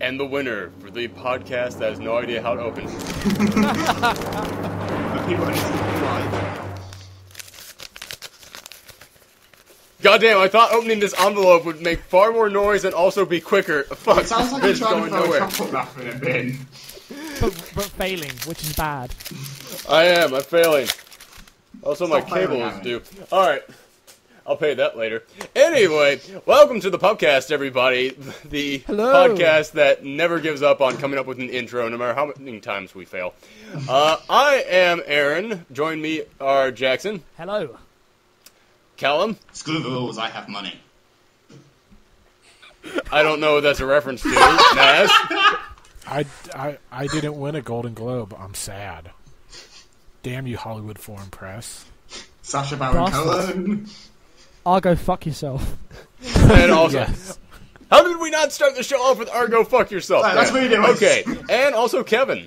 And the winner for the podcast that has no idea how to open. Goddamn, I thought opening this envelope would make far more noise and also be quicker. Fuck, it sounds like you're trying to throw a chocolate wrapper in a bin. But failing, which is bad. I'm failing. Also, my cable is due. Alright. I'll pay that later. Anyway, welcome to the Pupcast, everybody. The podcast that never gives up on coming up with an intro, no matter how many times we fail. I am Aaron. Join me are Jackson. Hello. Callum. Screw the rules, I have money. I don't know what that's a reference to. Naz. I didn't win a Golden Globe. I'm sad. Damn you, Hollywood Foreign Press. Sacha Baron Cohen. Argo, fuck yourself. And also, how did we not start the show off with Argo, fuck yourself? Right, that's what you do. Okay, and also Kevin.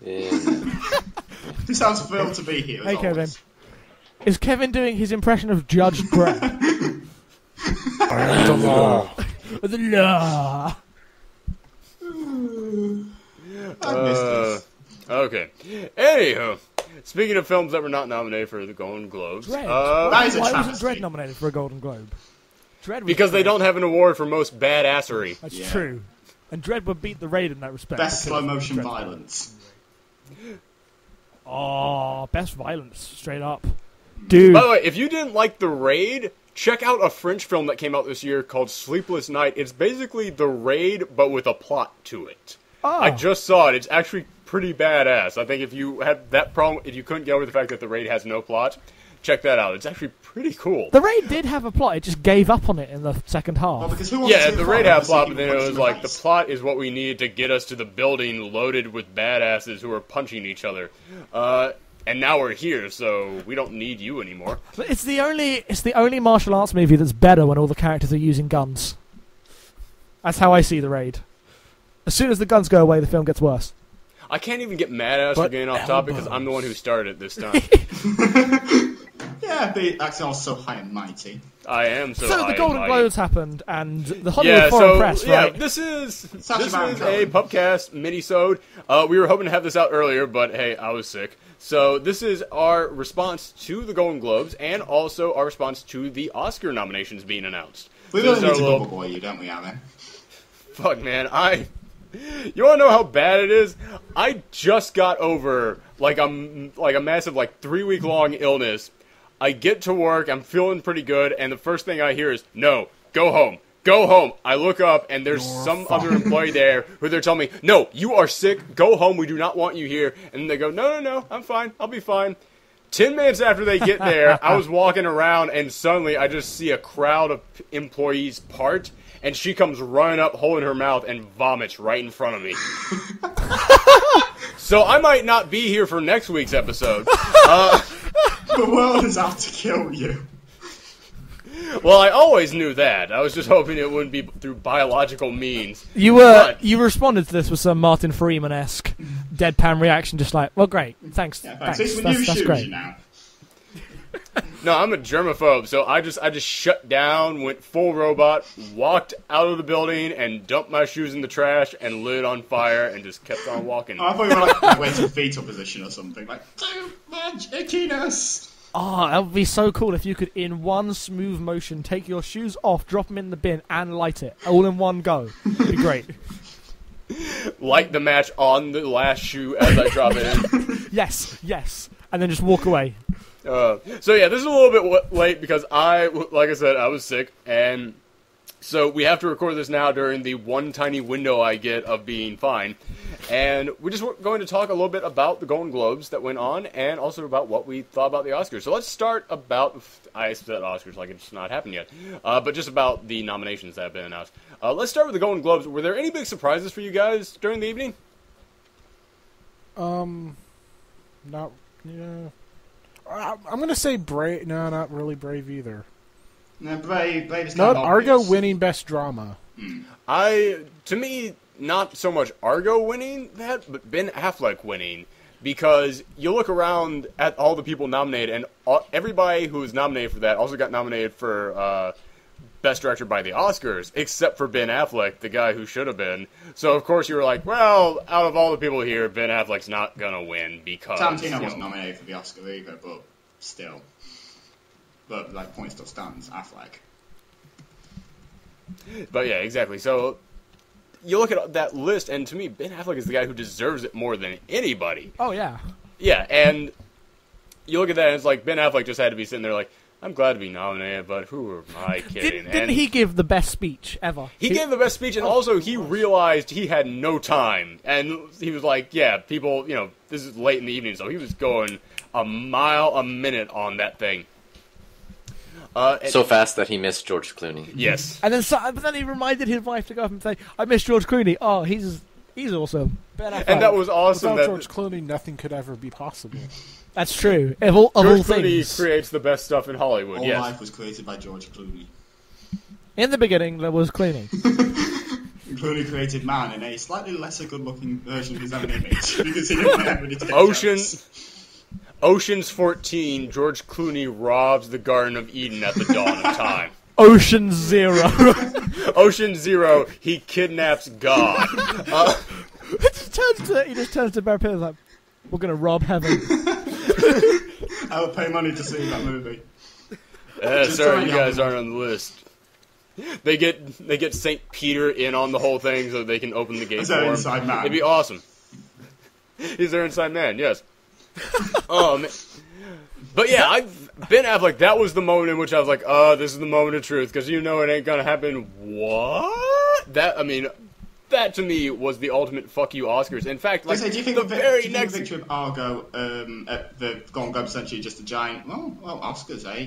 He sounds thrilled to be here. Hey, Kevin. Is Kevin doing his impression of Judge Dredd? I am the law. The law. I missed this. Okay. Anywho, speaking of films that were not nominated for the Golden Globes, that is a Why wasn't travesty. Dredd nominated for a Golden Globe? Dredd was because they great. don't have an award for most badassery. That's true. And Dredd would beat the Raid in that respect. Best slow motion Dredd. violence. Oh, best violence, straight up. Dude. By the way, if you didn't like The Raid, check out a French film that came out this year called Sleepless Night. It's basically The Raid, but with a plot to it. Oh. I just saw it. It's actually pretty badass. I think if you had that problem, if you couldn't get over the fact that The Raid has no plot, check that out. It's actually pretty cool. The Raid did have a plot, it just gave up on it in the second half. Well, because who wants Yeah, to The see Raid a had a plot, scene but then with it was punching like, the face? plot is what we need to get us to the building loaded with badasses who are punching each other. And now we're here, so we don't need you anymore. But it's the only martial arts movie that's better when all the characters are using guns. That's how I see The Raid. As soon as the guns go away, the film gets worse. I can't even get mad at us for getting off topic because I'm the one who started it this time. Yeah, but that's also high and mighty. I am so So high the Golden and mighty. Globes happened, and the Hollywood Foreign Press, right? This is Sacha Baron a Cohen. Pupcast mini-sode. We were hoping to have this out earlier, but hey, I was sick. So this is our response to the Golden Globes, and also our response to the Oscar nominations being announced. We So really this need is to our bubble boy you, don't we, Alan? Fuck, man, you wanna know how bad it is? I just got over like a massive 3-week-long illness. I get to work, I'm feeling pretty good, and the first thing I hear is, no, go home. Go home. I look up, and there's some other employee there who they're telling me, no, you are sick. Go home. We do not want you here. And they go, no, I'm fine. I'll be fine. 10 minutes after they get there, I was walking around, and suddenly I just see a crowd of employees part, and she comes running up, holding her mouth, and vomits right in front of me. So I might not be here for next week's episode. The world is out to kill you. Well, I always knew that. I was just hoping it wouldn't be through biological means. You responded to this with some Martin Freeman-esque deadpan reaction, just like, well, great, thanks, Yeah, thanks, it's with that's, new that's shoes great. now. No, I'm a germaphobe, so I just shut down, went full robot, walked out of the building, and dumped my shoes in the trash, and lit it on fire, and just kept on walking. Oh, I thought you were like waiting fetal position or something. Like, too much ickiness. Oh, that would be so cool if you could, in one smooth motion, take your shoes off, drop them in the bin, and light it, all in one go. It'd be great. Light the match on the last shoe as I drop it in. Yes, and then just walk away. So yeah, this is a little bit late because like I said, I was sick, and so we have to record this now during the one tiny window I get of being fine. And we're just going to talk a little bit about the Golden Globes that went on, and also about what we thought about the Oscars. So let's start about, I said Oscars like it's not happened yet, but just about the nominations that have been announced. Let's start with the Golden Globes. Were there any big surprises for you guys during the evening? Not, yeah. I'm going to say Brave. No, not really Brave either. No, Brave is Not kind of Argo obvious. winning Best Drama. To me, not so much Argo winning that, but Ben Affleck winning. Because you look around at all the people nominated, and everybody who was nominated for that also got nominated for Best Director by the Oscars, except for Ben Affleck, the guy who should have been. So, of course, you were like, well, out of all the people here, Ben Affleck's not going to win because... Tarantino wasn't nominated for the Oscar either, but still. But, like, point still stands, Affleck. But, yeah, exactly. So, you look at that list, and to me, Ben Affleck is the guy who deserves it more than anybody. Oh, yeah. Yeah, and you look at that, and it's like Ben Affleck just had to be sitting there like, I'm glad to be nominated, but who am I kidding? Didn't he give the best speech ever? He gave the best speech, and also he realized he had no time. And he was like, yeah, people, this is late in the evening, so he was going a mile a minute on that thing. So fast that he missed George Clooney. Yes. And then, but then he reminded his wife to go up and say, I miss George Clooney. Oh, he's awesome. And that was awesome. Without George Clooney, nothing could ever be possible. That's true. Of all George things. Clooney creates the best stuff in Hollywood, All yes. Life was created by George Clooney. In the beginning, there was Clooney. Clooney created man in a slightly lesser good-looking version of his own image because he didn't have any to get Ocean's 14, George Clooney robs the Garden of Eden at the dawn of time. Ocean Zero. Ocean Zero, he kidnaps God. He just turns to Brad Pitt and is like, we're going to rob heaven. I would pay money to see that movie. Sorry, you guys aren't on the list. They get St. Peter in on the whole thing so they can open the gate for him. Inside man. It'd be awesome. He's their inside man, yes. But yeah, Ben Affleck, that was the moment in which I was like, this is the moment of truth, because it ain't gonna happen. What? That to me was the ultimate fuck you Oscars. In fact, like, do you think the very next next... picture of Argo at the Golden Globe essentially just a giant, well, Oscars, eh?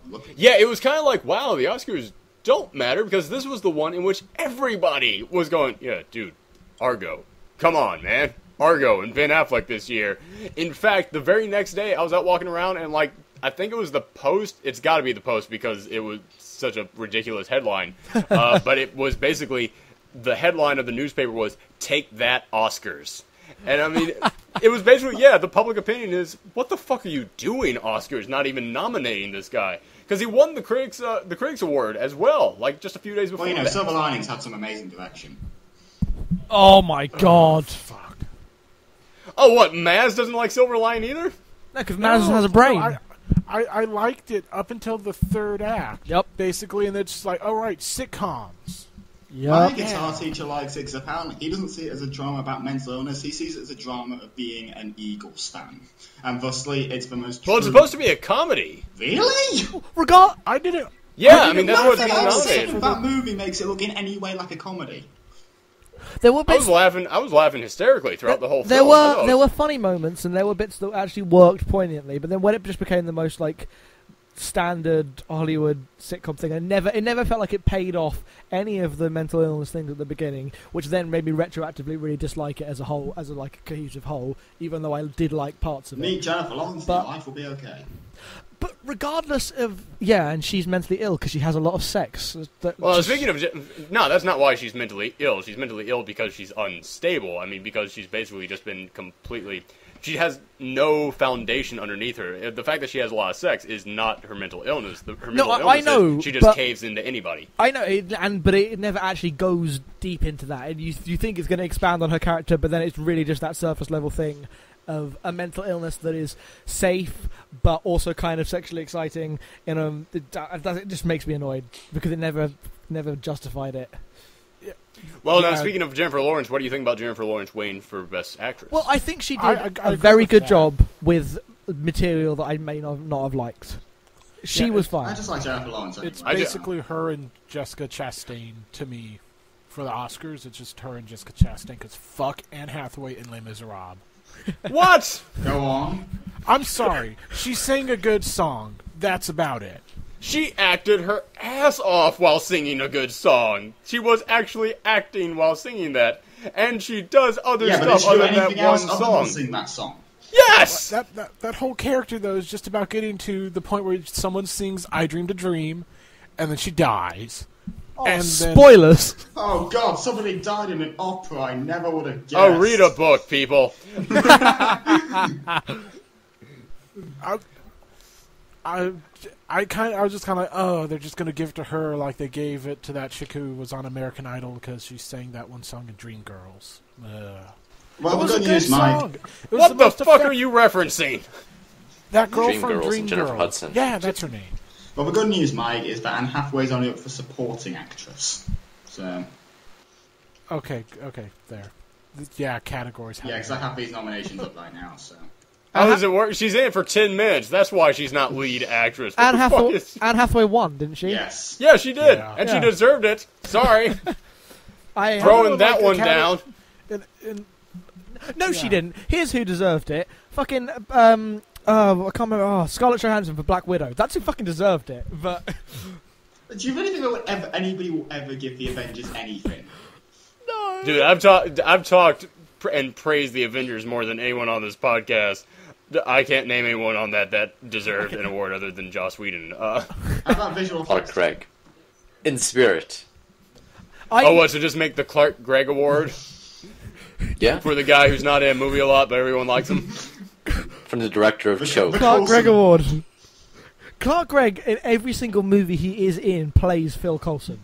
Look. Yeah, it was kind of like, wow, the Oscars don't matter, because this was the one in which everybody was going, yeah, dude, Argo. Come on, man. Argo and Ben Affleck this year. In fact, the very next day, I was out walking around, and, like, I think it was the Post. It's got to be the Post, because it was such a ridiculous headline. But it was basically... The headline of the newspaper was, "Take that, Oscars." And I mean, it was basically, the public opinion is, what the fuck are you doing, Oscars, not even nominating this guy? Because he won the Critics Award as well, like just a few days before. Well, Silver Linings had some amazing direction. Oh my god. Fuck. Oh, what, Maz doesn't like Silver Lining either? No, because Maz has a brain. No, I liked it up until the third act. Yep. Basically, and it's just like, all right, sitcoms. My guitar teacher likes it because apparently he doesn't see it as a drama about mental illness. He sees it as a drama of being an Eagles fan, and thusly, it's the most. Well, it's supposed to be a comedy. Really? I didn't. Yeah, I mean that's what it's Nothing being else nominated. that movie makes it look in any way like a comedy. There were I bits. was laughing hysterically throughout the whole There film. were funny moments, and there were bits that actually worked poignantly. But then when it just became the most like standard Hollywood sitcom thing, it never felt like it paid off any of the mental illness things at the beginning, which then made me retroactively really dislike it as a whole, as a cohesive whole, even though I did like parts of it. Meet Jennifer Lawrence, But- life will be okay. But regardless of and she's mentally ill because she has a lot of sex. Well, speaking of... No, that's not why she's mentally ill. She's mentally ill because she's unstable. I mean, because she's basically just been completely... She has no foundation underneath her. The fact that she has a lot of sex is not her mental illness. Her mental illness I know, is she just but- caves into anybody. I know, but it never actually goes deep into that. And you think it's going to expand on her character, but then it's really just that surface level thing of a mental illness that is safe, but also kind of sexually exciting. It just makes me annoyed because it never justified it. Well, now, speaking of Jennifer Lawrence, what do you think about Jennifer Lawrence winning for Best Actress? Well, I think she did I a agree very with good that. job with material that I may not have liked. She was I fine. just like Jennifer Lawrence. It's Anyway. basically her and Jessica Chastain to me for the Oscars. It's just her and Jessica Chastain because fuck Anne Hathaway in Les Miserables. What? Go on. I'm sorry. She sang a good song. That's about it. She acted her ass off while singing a good song. She was actually acting while singing that. And she does other Yeah, but did stuff she do other than anything that one else other song. than sing that song? Yes! That whole character, though, is just about getting to the point where someone sings I Dreamed a Dream, and then she dies. And then, Spoilers. Oh God! Somebody died in an opera. I never would have guessed. Oh, read a book, people. I was just kind of like, oh, they're just gonna give it to her like they gave it to that chick who was on American Idol because she sang that one song in Dreamgirls. Well, we're going to use Mike. What the fuck are you referencing? That girl Dreamgirls from and Dreamgirls. Jennifer Hudson. Yeah, that's her name. Well, the good news, Mike, is that Anne Hathaway's only up for supporting actress. So. Okay, there. Yeah, categories. Yeah, because I have these nominations up right now, so. How does it work? She's in it for 10 minutes. That's why she's not lead actress. Anne Hathaway won, didn't she? Yes. Yeah, she did. Yeah. And she deserved it. Sorry. Throwing that one down. No, she didn't. Here's who deserved it. Fucking, I can't remember. Oh, Scarlett Johansson for Black Widow. That's who fucking deserved it. But do you really think anybody will ever give the Avengers anything? No. Dude, I've talked and praised the Avengers more than anyone on this podcast. I can't name anyone on that deserved an award other than Joss Whedon. How about visual effects? Clark Gregg. In spirit. So just make the Clark Gregg Award? Yeah. For the guy who's not in a movie a lot, but everyone likes him? From the director of Choke. Clark Gregg Award. Clark Gregg, in every single movie he is in, plays Phil Coulson.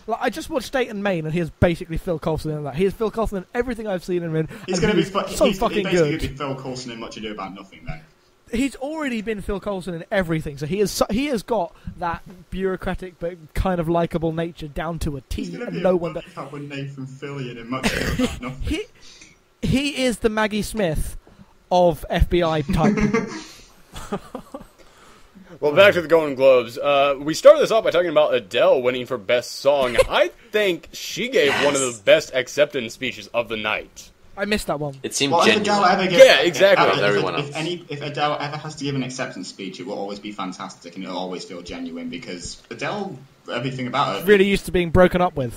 Like, I just watched State and Maine, and he is basically Phil Coulson in that. He is Phil Coulson in everything I've seen him in. He's going to be fucking he's good. Going to be Phil Coulson in Much Ado About Nothing, then. He's already been Phil Coulson in everything, so he has got that bureaucratic but kind of likable nature down to a T. He's going to be no one with Nathan Fillion in Much Ado About Nothing. He is the Maggie Smith of FBI type. Well, back to the Golden Globes. We started this off by talking about Adele winning for Best Song. I think she gave one of the best acceptance speeches of the night. I missed that one. It seemed genuine. Yeah, exactly. If Adele ever has to give an acceptance speech, it will always be fantastic and it'll always feel genuine because Adele, everything about her, really used to being broken up with.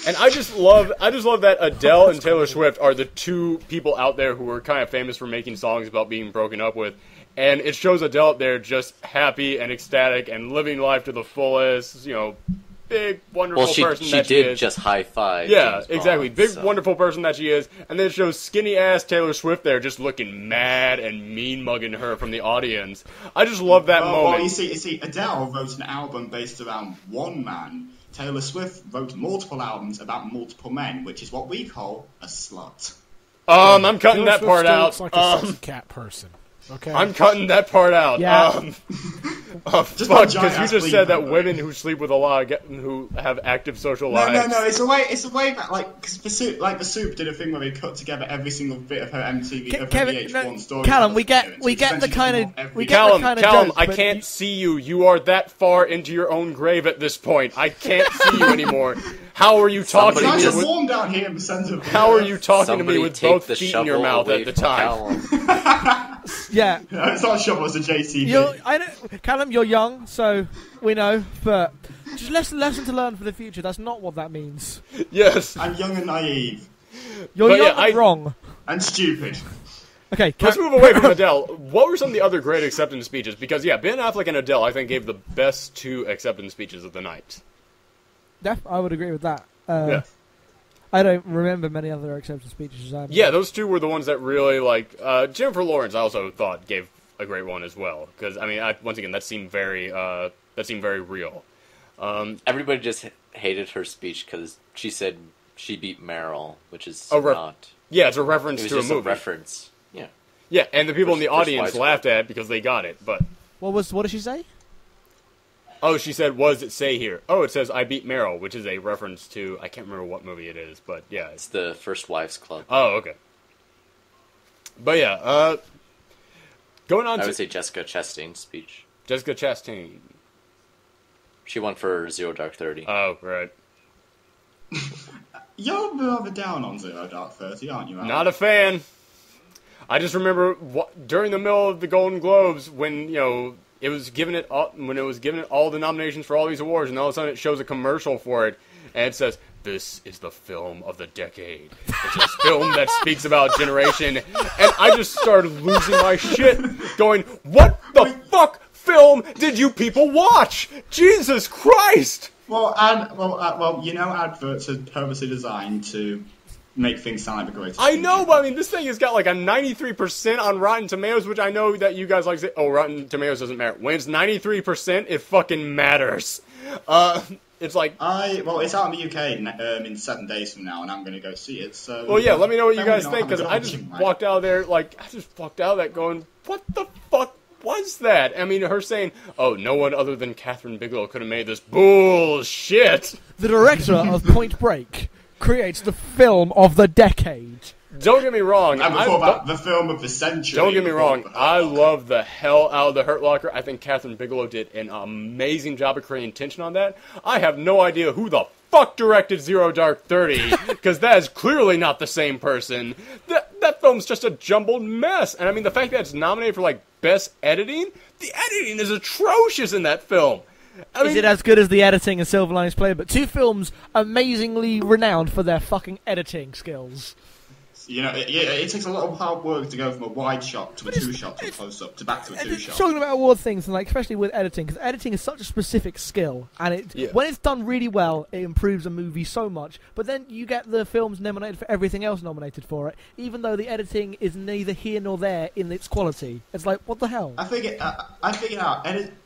And I just love that Adele and Taylor Swift are the two people out there who are kind of famous for making songs about being broken up with. And it shows Adele up there just happy and ecstatic and living life to the fullest, big, wonderful person that she is. She did just high-five. Yeah, James exactly. Bond, Big, wonderful person that she is. And then it shows skinny-ass Taylor Swift there just looking mad and mean-mugging her from the audience. I just love that moment. Well, you see, Adele wrote an album based around one man. Taylor Swift wrote multiple albums about multiple men, which is what we call a slut. I'm cutting that part out. Looks like a sexy cat person. Okay. I'm cutting that part out. Yeah. Fuck, because you just said that women who sleep with a lot who have active social lives. No. It's a way that because the Soup did a thing where they cut together every single bit of her MTV VH1 story. Callum, we get the kind of Callum, I can't see you. You are that far into your own grave at this point. I can't see you anymore. How are you talking to me? It's warm down here in the center of the How are you talking to me with both the feet in your mouth at the time? Yeah. No, it's not a shovel, it's a JCB. I know, Callum, you're young, so we know, but just lesson to learn for the future. That's not what that means. Yes. I'm young and naive. You're young and wrong. And stupid. Okay, let's move away from Adele. What were some of the other great acceptance speeches? Because, Ben Affleck and Adele, I think, gave the best two acceptance speeches of the night. I would agree with that. Yeah. I don't remember many other acceptance speeches. Yeah, those two were the ones that really, Jennifer Lawrence I also thought gave a great one as well. Because, once again, that seemed very real. Everybody just hated her speech because she said she beat Meryl, which is not... Yeah, it's a reference to a movie. A reference, yeah. Yeah, and the people in the audience laughed at it because they got it, but... What did she say? Oh, she said, what does it say here? Oh, it says, I beat Meryl, which is a reference to, I can't remember what movie it is, but yeah. It's the First Wives Club. Oh, okay. But yeah, going on I would say Jessica Chastain's speech. Jessica Chastain. She won for Zero Dark 30. Oh, right. You're rather down on Zero Dark 30, aren't you, Alan? Not a fan. I just remember during the middle of the Golden Globes when, it was given it all the nominations for all these awards, and all of a sudden it shows a commercial for it, and it says, "This is the film of the decade. It's a film that speaks about generation." And I just started losing my shit, going, "What the fuck film did you people watch? Jesus Christ!" Adverts are purposely designed to make things sound like the greatest. I know, but I mean, this thing has got like a 93% on Rotten Tomatoes, which I know that you guys like to say, oh, Rotten Tomatoes doesn't matter. When it's 93%, it fucking matters. It's like... well, it's out in the UK in 7 days from now, and I'm going to go see it, so... Well, yeah, let me know what you guys think, because I just walked out of there, going, what the fuck was that? I mean, her saying, oh, no one other than Catherine Bigelow could have made this bullshit. The director of Point Break creates the film of the decade. Don't get me wrong. And before that, the film of the century. Don't get me wrong. I love the hell out of The Hurt Locker. I think Catherine Bigelow did an amazing job of creating tension on that. I have no idea who the fuck directed Zero Dark 30, because that is clearly not the same person. That film's just a jumbled mess. And I mean, the fact that it's nominated for, like, Best Editing, the editing is atrocious in that film. Is it as good as the editing in Silver Linings Playbook? Two films amazingly renowned for their fucking editing skills. You know, it takes a lot of hard work to go from a wide shot to a two-shot to a close-up to back to a two-shot. Talking about award things, and like especially with editing, because editing is such a specific skill, and when it's done really well, it improves a movie so much. But then you get the films nominated for everything else nominated for it, even though the editing is neither here nor there in its quality. It's like, what the hell? I figured out.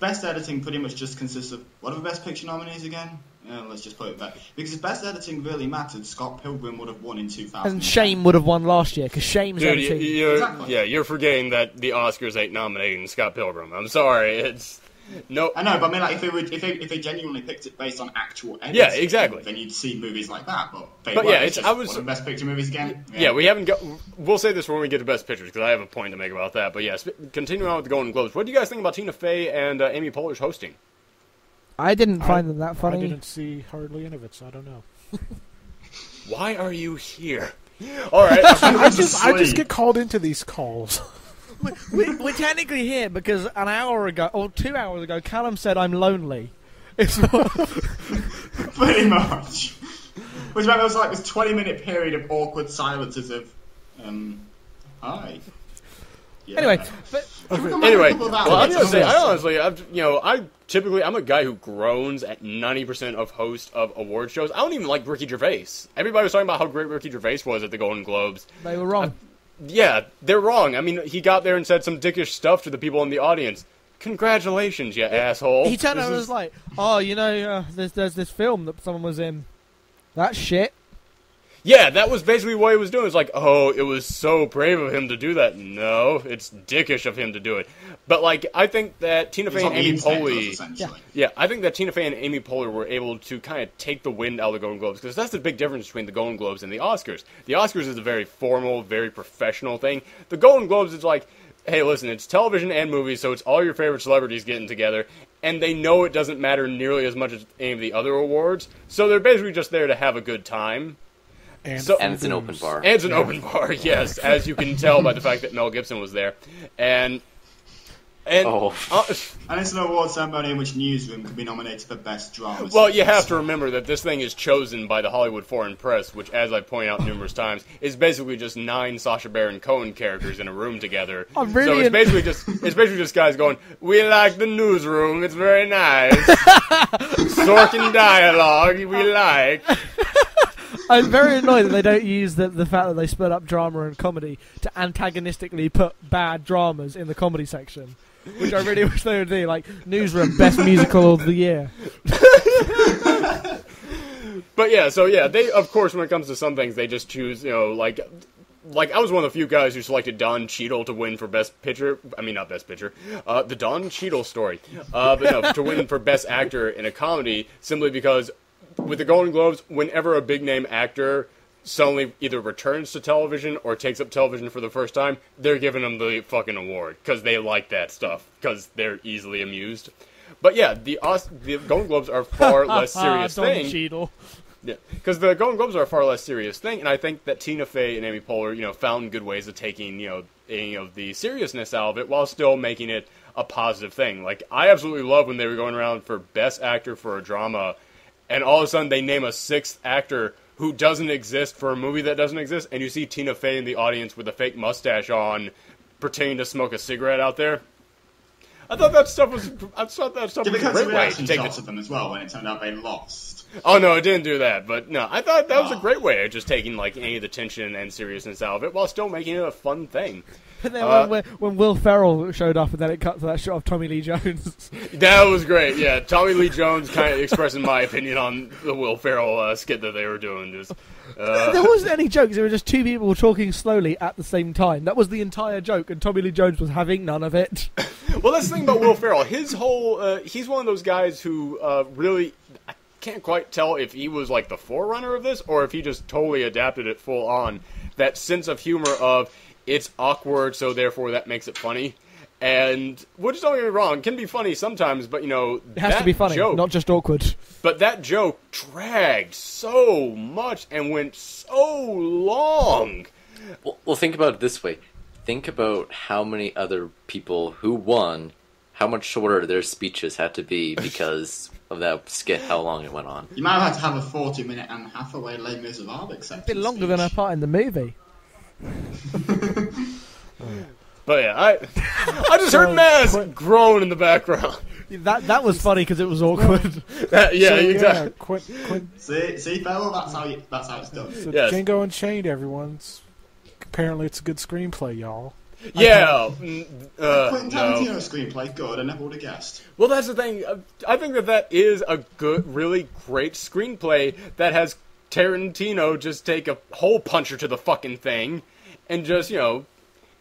Best editing pretty much just consists of what are the Best Picture nominees again? Let's just put it back. Because if Best Editing really mattered, Scott Pilgrim would have won in 2000. And Shame would have won last year, because Shame's editing. Exactly. Yeah, you're forgetting that the Oscars ain't nominating Scott Pilgrim. I'm sorry, it's... No. I know, but I mean, like, if they genuinely picked it based on actual editing, yeah, exactly, then you'd see movies like that. But yeah, one of the Best Picture movies again. Yeah, we haven't got... We'll say this when we get to Best Pictures, because I have a point to make about that. But yeah, continuing on with the Golden Globes, what do you guys think about Tina Fey and Amy Poehler's hosting? I didn't find them that funny. I didn't see hardly any of it, so I don't know. Why are you here? All right. I just get called into these calls. We're technically here because an hour ago, or 2 hours ago, Callum said I'm lonely. It's pretty much. Which meant there was like this 20-minute period of awkward silences of, hi. Yeah. Anyway, well, I'm gonna say, I'm a guy who groans at 90% of hosts of award shows. I don't even like Ricky Gervais. Everybody was talking about how great Ricky Gervais was at the Golden Globes. They were wrong. Yeah, they're wrong. I mean, he got there and said some dickish stuff to the people in the audience. Congratulations, you asshole. He turned around and was like, oh, there's this film that someone was in. That's shit. Yeah, that was basically what he was doing. It's like, oh, it was so brave of him to do that. No, it's dickish of him to do it. But, like, I think that Tina Fey and Amy Poehler... Yeah, I think that Tina Fey and Amy Poehler were able to kind of take the wind out of the Golden Globes, because that's the big difference between the Golden Globes and the Oscars. The Oscars is a very formal, very professional thing. The Golden Globes is like, hey, listen, it's television and movies, so it's all your favorite celebrities getting together, and they know it doesn't matter nearly as much as any of the other awards, so they're basically just there to have a good time. And it's an open bar. And it's an open bar, yes, as you can tell by the fact that Mel Gibson was there. And it's an award ceremony in which Newsroom could be nominated for Best Drama. Well, you have to remember that this thing is chosen by the Hollywood Foreign Press, which, as I point out numerous times, is basically just 9 Sacha Baron Cohen characters in a room together. So it's basically just guys going, we like the Newsroom, it's very nice. Sorkin dialogue, we like. I'm very annoyed that they don't use the fact that they split up drama and comedy to antagonistically put bad dramas in the comedy section, which I really wish they would do. Like, Newsroom, best musical of the year. But yeah, so yeah, they, of course, when it comes to some things, they just choose, like I was one of the few guys who selected Don Cheadle to win for Best Picture. I mean, not Best Picture. The Don Cheadle story. But no, to win for Best Actor in a comedy, simply because with the Golden Globes, whenever a big-name actor suddenly either returns to television or takes up television for the first time, they're giving them the fucking award, because they like that stuff, because they're easily amused. But yeah, the Golden Globes are a far less serious thing. Don Cheadle. Yeah, because the Golden Globes are a far less serious thing, and I think that Tina Fey and Amy Poehler, found good ways of taking, the seriousness out of it while still making it a positive thing. Like, I absolutely love when they were going around for Best Actor for a drama, and all of a sudden they name a 6th actor who doesn't exist for a movie that doesn't exist, and you see Tina Fey in the audience with a fake mustache on, pretending to smoke a cigarette out there. I thought that stuff was a Did it cut great to way reaction to take shots of them as well when it turned out they lost? Oh no, it didn't do that. But no, I thought that was a great way of just taking like any of the tension and seriousness out of it while still making it a fun thing. And then when Will Ferrell showed up and then it cut to that shot of Tommy Lee Jones. That was great. Yeah, Tommy Lee Jones kind of expressing my opinion on the Will Ferrell skit that they were doing. Just there wasn't any jokes. There were just two people talking slowly at the same time. That was the entire joke, and Tommy Lee Jones was having none of it. Well, that's the thing about Will Ferrell. His whole he's one of those guys who really. I can't quite tell if he was like the forerunner of this or if he just totally adapted it full on. That sense of humor of it's awkward, so therefore that makes it funny. And, which don't get me wrong, can be funny sometimes, but, you know, it has to be funny, not just awkward. But that joke dragged so much and went so long. Well, think about it this way. Think about how many other people who won, how much shorter their speeches had to be because of that skit, how long it went on. You might have had to have a 40-minute and a half away Les Miserables acceptance. A bit longer than our part in the movie. But yeah, I just heard Maz groan in the background. That was funny because it was awkward. Exactly. See, Phil, that's how it's done. So yes. Django Unchained, everyone's apparently it's a good screenplay, y'all. Yeah. Quentin Tarantino's screenplay, good. I never would have guessed. Well, that's the thing. I think that is a good, really great screenplay that has Tarantino just take a hole puncher to the fucking thing and just, you know,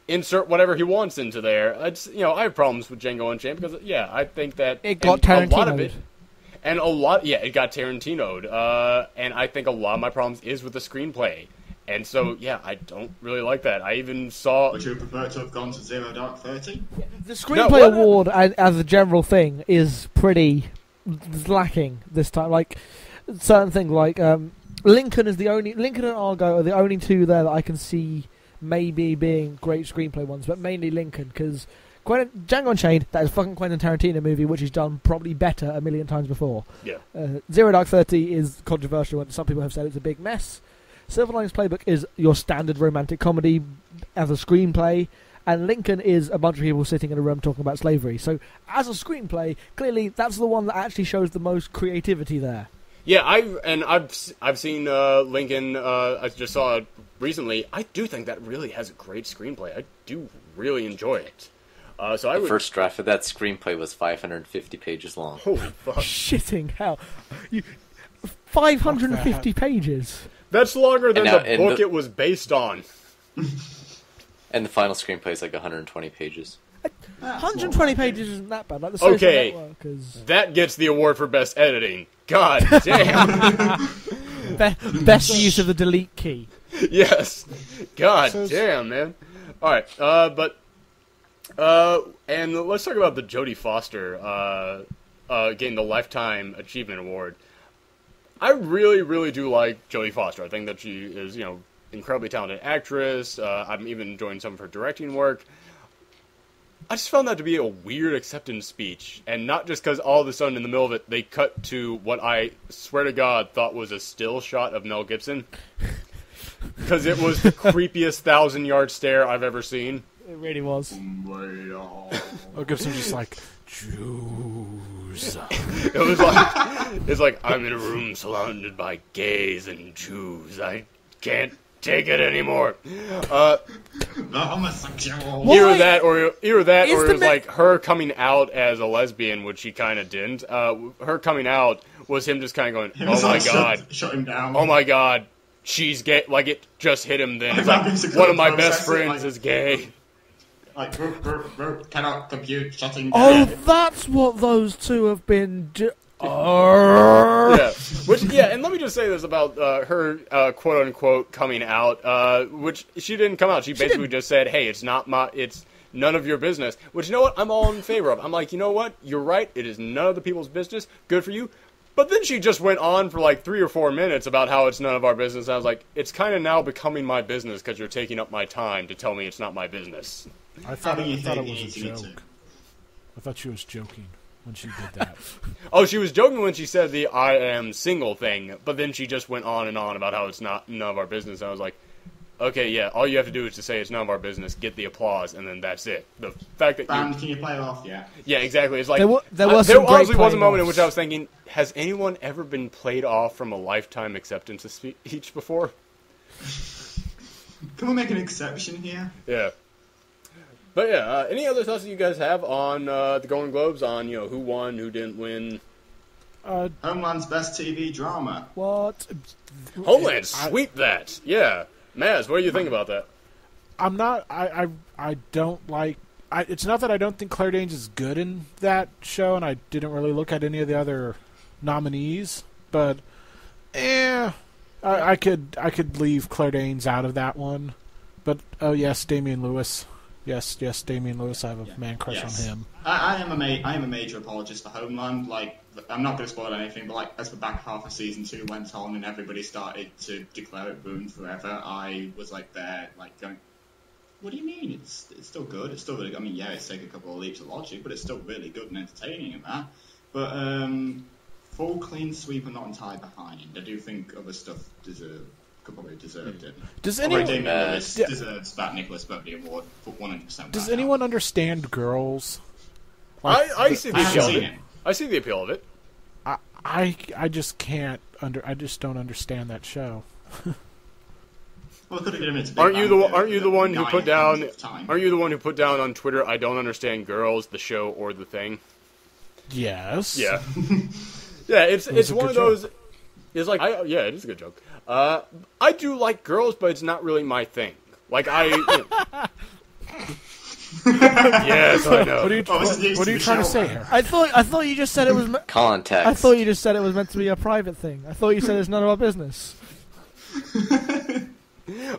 insert whatever he wants into there. It's, you know, I have problems with Django Unchained because, yeah, I think that it got Tarantino'd. A lot of it, and it got Tarantino'd. And I think a lot of my problems is with the screenplay. And so, yeah, I don't really like that. I even saw... Would you prefer to have gone to Zero Dark 30? The screenplay award, as a general thing, is pretty lacking this time. Like, certain things like... Lincoln and Argo are the only two there that I can see maybe being great screenplay ones, but mainly Lincoln, because Django Unchained, that is a fucking Quentin Tarantino movie, which he's done probably better a million times before. Yeah. Zero Dark 30 is controversial, and some people have said it's a big mess. Silver Linings Playbook is your standard romantic comedy as a screenplay, and Lincoln is a bunch of people sitting in a room talking about slavery. So, as a screenplay, clearly that's the one that actually shows the most creativity there. Yeah, I've seen Lincoln. I just saw it recently. I do think that really has a great screenplay. I do really enjoy it. The first draft of that screenplay was 550 pages long. Holy fuck! Shitting hell, 550 pages. That's longer than the book it was based on. And the final screenplay is like 120 pages. 120 pages isn't that bad. Like the Social Network is... that gets the award for best editing. God damn. Best use of the delete key. Yes. God damn, man. All right, and let's talk about the Jodie Foster getting the Lifetime Achievement Award. I really, really do like Jodie Foster. I think that she is, you know, incredibly talented actress. I'm even enjoying some of her directing work. I just found that to be a weird acceptance speech, and not just because all of a sudden in the middle of it they cut to what I swear to God thought was a still shot of Mel Gibson, because it was the creepiest 1,000-yard stare I've ever seen. It really was. Mel Gibson just like Jews. It was like it's like I'm in a room surrounded by gays and Jews. I can't take it anymore. The homosexual. Either that, or it was like her coming out as a lesbian, which she kind of didn't. Her coming out was him just kind of going, "Oh my god, shut him down. Oh my god, she's gay." Like it just hit him then. It's like, one of my best friends is gay. Like, cannot compute, shutting down. Oh, that's what those two have been Yeah, and let me just say this about her quote unquote coming out, which she didn't come out. She basically just said, "Hey, it's none of your business." Which, you know what, I'm all in favor of. I'm like, you know what, you're right. It is none of the people's business. Good for you. But then she just went on for like 3 or 4 minutes about how it's none of our business. I was like, it's kind of now becoming my business because you're taking up my time to tell me it's not my business. I thought it was a joke. I thought she was joking when she did that. Oh, she was joking when she said the "I am single" thing, but then she just went on and on about how it's not none of our business. I was like, okay, yeah, all you have to do is to say it's none of our business, get the applause, and then that's it. The fact that Band, can you play it off? Yeah. exactly. It's like there honestly was a moment in offs. which I was thinking, has anyone ever been played off from a lifetime acceptance speech before? Can we make an exception here? Yeah. But yeah, any other thoughts that you guys have on the Golden Globes, on who won, who didn't win? Homeland's best TV drama. What? Homeland, sweep that. Yeah. Maz, what do you think about that? I'm not. I don't like. It's not that I don't think Claire Danes is good in that show, and I didn't really look at any of the other nominees. But, I could leave Claire Danes out of that one. But oh yes, Damian Lewis. Yes, Damian Lewis. I have a man crush on him. I am a major apologist for Homeland. Like, I'm not going to spoil anything, but like as the back half of season 2 went on and everybody started to declare it ruined forever, I was like there, like going, "What do you mean? It's still good. It's still really good. I mean, yeah, it's taken a couple of leaps of logic, but it's still really good and entertaining and that." But full clean sweep and not entirely behind. I do think other stuff could probably deserved it. Does anyone Damian Lewis deserves that Nicholas Berkeley Award for 100%? Does anyone understand Girls? I see the I appeal haven't of seen it. it. I see the appeal of it. I just can't I just don't understand that show. Well, it could have given it to Big Aren't you Bang the one who 9 put down? times of time. Aren't you the one who put down on Twitter? I don't understand Girls, the show or the thing. Yes. Yeah. Yeah, it's a one good of those. It's like it is a good joke. I do like Girls, but it's not really my thing. Like yes, I know. What are you trying to say here? I thought you just said it was. Context. I thought you just said it was meant to be a private thing. I thought you said it's none of our business.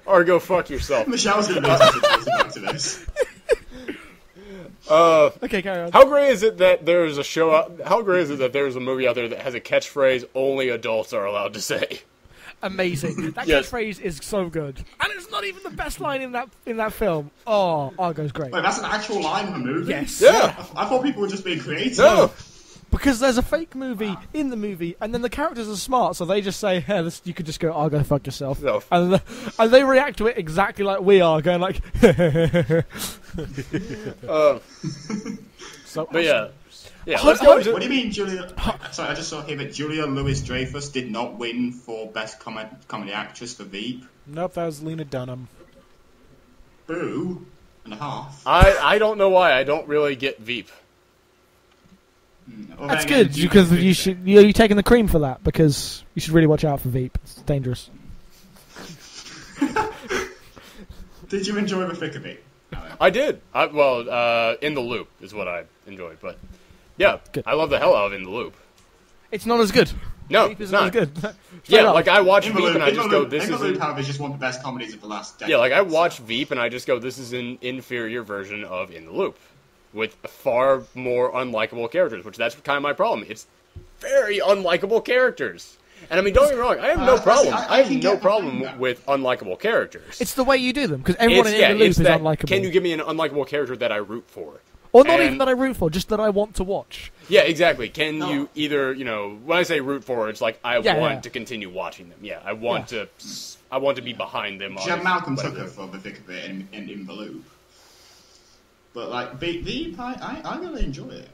Or go fuck yourself. Michelle's going to be back to this. Okay, carry on. How great is it that there's a show out? How great is it that there's a movie out there that has a catchphrase only adults are allowed to say? Amazing. That Yes. catchphrase is so good, and it's not even the best line in that film. Oh, Argo's great. Wait, that's an actual line from a movie? Yes. Yeah. I thought people were just being creative. No. Because there's a fake movie in the movie, and then the characters are smart, so they just say, "Hey, you could just go, Argo, fuck yourself," and they react to it exactly like we are, going like, So, But yeah. Hold- Let's go What do you mean, Julia? Sorry, I just saw here that Julia Louis-Dreyfus did not win for Best Comedy Actress for Veep. nope, that was Lena Dunham. Boo and a half. I don't know why I don't really get Veep. Well, That's then again, good because you're taking the cream for that because you should really watch out for Veep. It's dangerous. Did you enjoy the thick of it? I did. In the Loop is what I enjoyed, but yeah, Good. I love the hell out of In the Loop. It's not as good. No, Veep it's isn't as not. good. Straight Yeah, up. like I watch In Veep and I just go, In this the is Loop, however, is just one of the best comedies of the last decade. yeah, like I watch Veep and I just go, this is an inferior version of In the Loop, with far more unlikable characters, which that's kind of my problem. It's very unlikable characters. And I mean, don't get me wrong, I have no problem. I I have can no get behind that. problem with unlikable characters. It's the way you do them because everyone in the Loop is that, unlikable. can you give me an unlikable character that I root for? Or not and- even that I root for, just that I want to watch. Yeah, exactly. Can No. you either, when I say root for, it's like I Yeah, want yeah. to continue watching them. Yeah, I want to be behind them. She had on Malcolm whatever. Tucker for the thick of it in the Loop. But like Veep, I really enjoy it.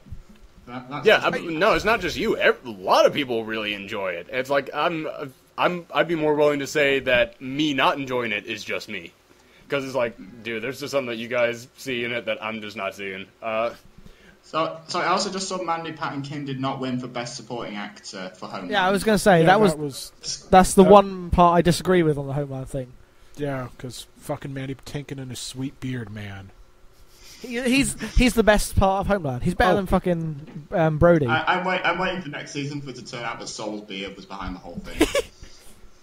That's Yeah, just me. no, it's not just you. A lot of people really enjoy it. It's like I'd be more willing to say that me not enjoying it is just me, because it's like, dude, there's just something that you guys see in it that I'm just not seeing. So I also just saw Mandy Patinkin did not win for Best Supporting Actor for Homeland. Yeah, I was going to say Yeah, that's the one part I disagree with on the Homeland thing. yeah, because fucking Mandy Patinkin and his sweet beard, man. He's the best part of Homeland. He's better than fucking Brody. I'm waiting for next season for it to turn out that Saul's beard was behind the whole thing.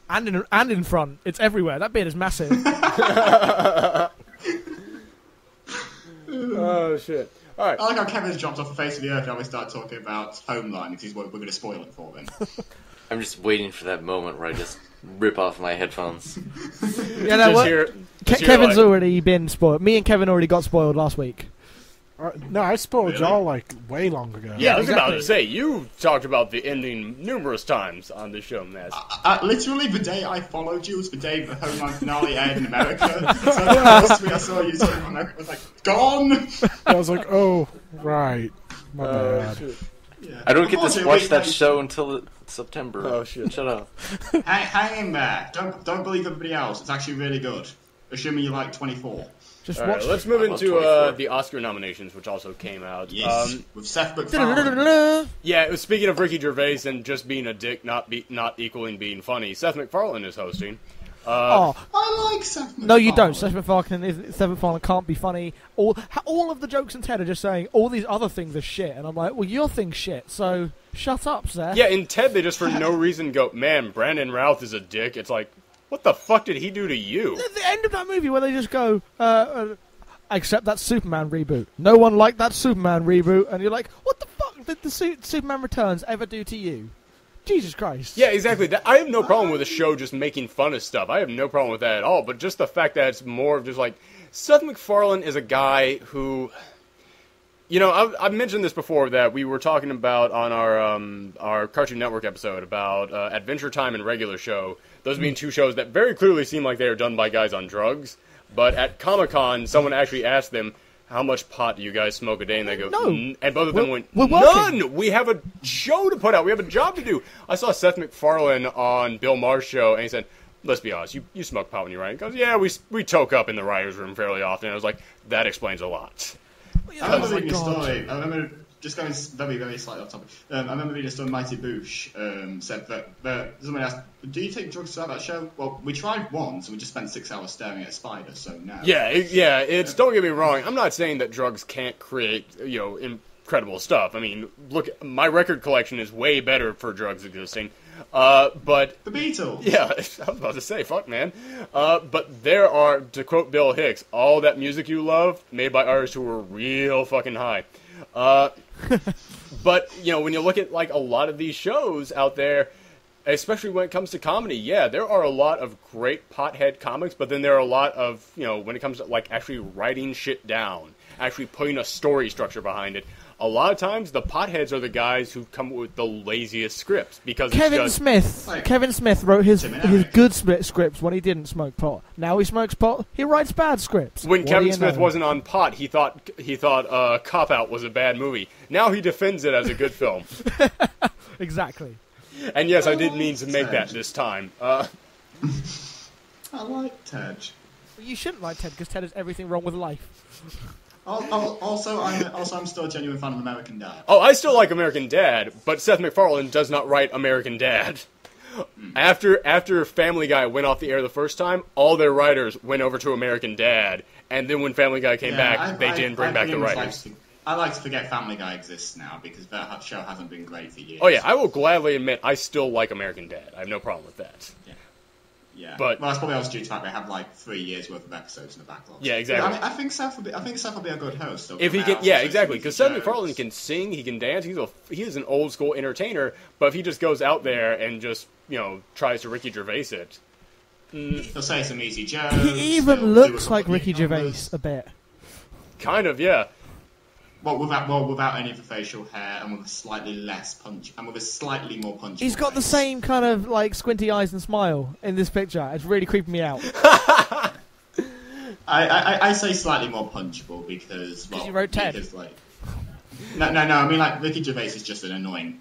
and in front, it's everywhere. That beard is massive. Oh shit! All right. I like how Kevin's dropped off the face of the earth now we start talking about Homeland because we're going to spoil it for him. I'm just waiting for that moment where I just rip off my headphones. Yeah, no, Just hear Kevin's like, already been spoiled. Me and Kevin already got spoiled last week. No, I spoiled Really? y'all like way long ago. Yeah, I was about exactly. to say, you talked about the ending numerous times on the show, Matt. Literally, the day I followed you was the day the Homeland finale aired in America. So the first tweet I saw you talking about America was like, gone! I was like, oh, right. My Oh, bad. shit. Yeah. I don't get to Unfortunately, watch we- that show until September. Oh, shit. Shut up. Hang in there. Don't believe everybody else. It's actually really good. Assuming you like 24. Just All watch. right, let's move I love into 24. the Oscar nominations, which also came out. Yes. With Seth MacFarlane. Yeah, it was, speaking of Ricky Gervais and just being a dick, not equaling being funny, Seth MacFarlane is hosting. Oh I like Seth MacFarlane. no, you don't. Seth MacFarlane can't be funny. All of the jokes in Ted are just saying all these other things are shit, and I'm like, well, your thing's shit. So shut up, Seth. Yeah, in TED, they just for no reason go, man, Brandon Routh is a dick. It's like, what the fuck did he do to you? At the end of that movie where they just go, except that Superman reboot. No one liked that Superman reboot, and you're like, what the fuck did the Superman Returns ever do to you? Jesus Christ. Yeah, exactly. I have no problem with a show just making fun of stuff. I have no problem with that at all. But just the fact that it's more of just like, Seth MacFarlane is a guy who, you know, I've mentioned this before that we were talking about on our Cartoon Network episode about Adventure Time and Regular Show. Those being two shows that very clearly seem like they are done by guys on drugs. But at Comic-Con, someone actually asked them, how much pot do you guys smoke a day? And they go, No. And both of them went, we're working. none! We have a show to put out. We have a job to do. I saw Seth MacFarlane on Bill Maher's show, and he said, let's be honest, you smoke pot when you write. He goes, yeah, we toke up in the writer's room fairly often. And I was like, that explains a lot. I remember Oh my reading a God. story. I remember just going very, very slightly off topic. I remember reading a story. Mighty Boosh said that somebody asked, "Do you take drugs throughout that show?" Well, we tried once, and we just spent 6 hours staring at a spider. So no. Yeah, it's, don't get me wrong. I'm not saying that drugs can't create, you know, incredible stuff. I mean, look, my record collection is way better for drugs existing. But The Beatles. yeah, I was about to say, fuck, man. But there are, to quote Bill Hicks, all that music you love made by artists who were real fucking high. But, you know, when you look at, like, a lot of these shows out there, especially when it comes to comedy, yeah, there are a lot of great pothead comics, but then there are a lot of, you know, when it comes to, like, actually writing shit down, actually putting a story structure behind it, a lot of times the potheads are the guys who come up with the laziest scripts, because Kevin it's just... Smith. Like- Kevin Smith wrote his Tim and Eric. good scripts when he didn't smoke pot. Now he smokes pot. He writes bad scripts. When What do Kevin you Smith know? wasn't on pot, he thought Cop Out was a bad movie. Now he defends it as a good film. Exactly. And yes, I did mean to make that this time. I like Ted. You shouldn't like Ted because Ted has everything wrong with life. Also, I'm still a genuine fan of American Dad. Oh, I still like American Dad, but Seth MacFarlane does not write American Dad. After Family Guy went off the air the first time, all their writers went over to American Dad, and then when Family Guy came back, they didn't bring back the writers. I like to forget Family Guy exists now because that show hasn't been great for years. Oh yeah, I will gladly admit I still like American Dad. I have no problem with that. Yeah, But- well, that's probably also due to the fact they have like 3 years worth of episodes in the backlog. Yeah, exactly. I mean, I think Seth will be a good host. If he can, yeah, exactly. Because Seth MacFarlane can sing, he can dance. He is an old school entertainer. But if he just goes out there and just, you know, tries to Ricky Gervais it, He'll say some easy jokes. He even he'll do looks a like couple Ricky of numbers. Gervais a bit. kind of, yeah. Without any of the facial hair and with a slightly less punch and with a slightly more punchy. He's got the face. same kind of like squinty eyes and smile in this picture. It's really creeping me out. I say slightly more punchable because you wrote Ted. Because, like, no. I mean, like Ricky Gervais is just an annoying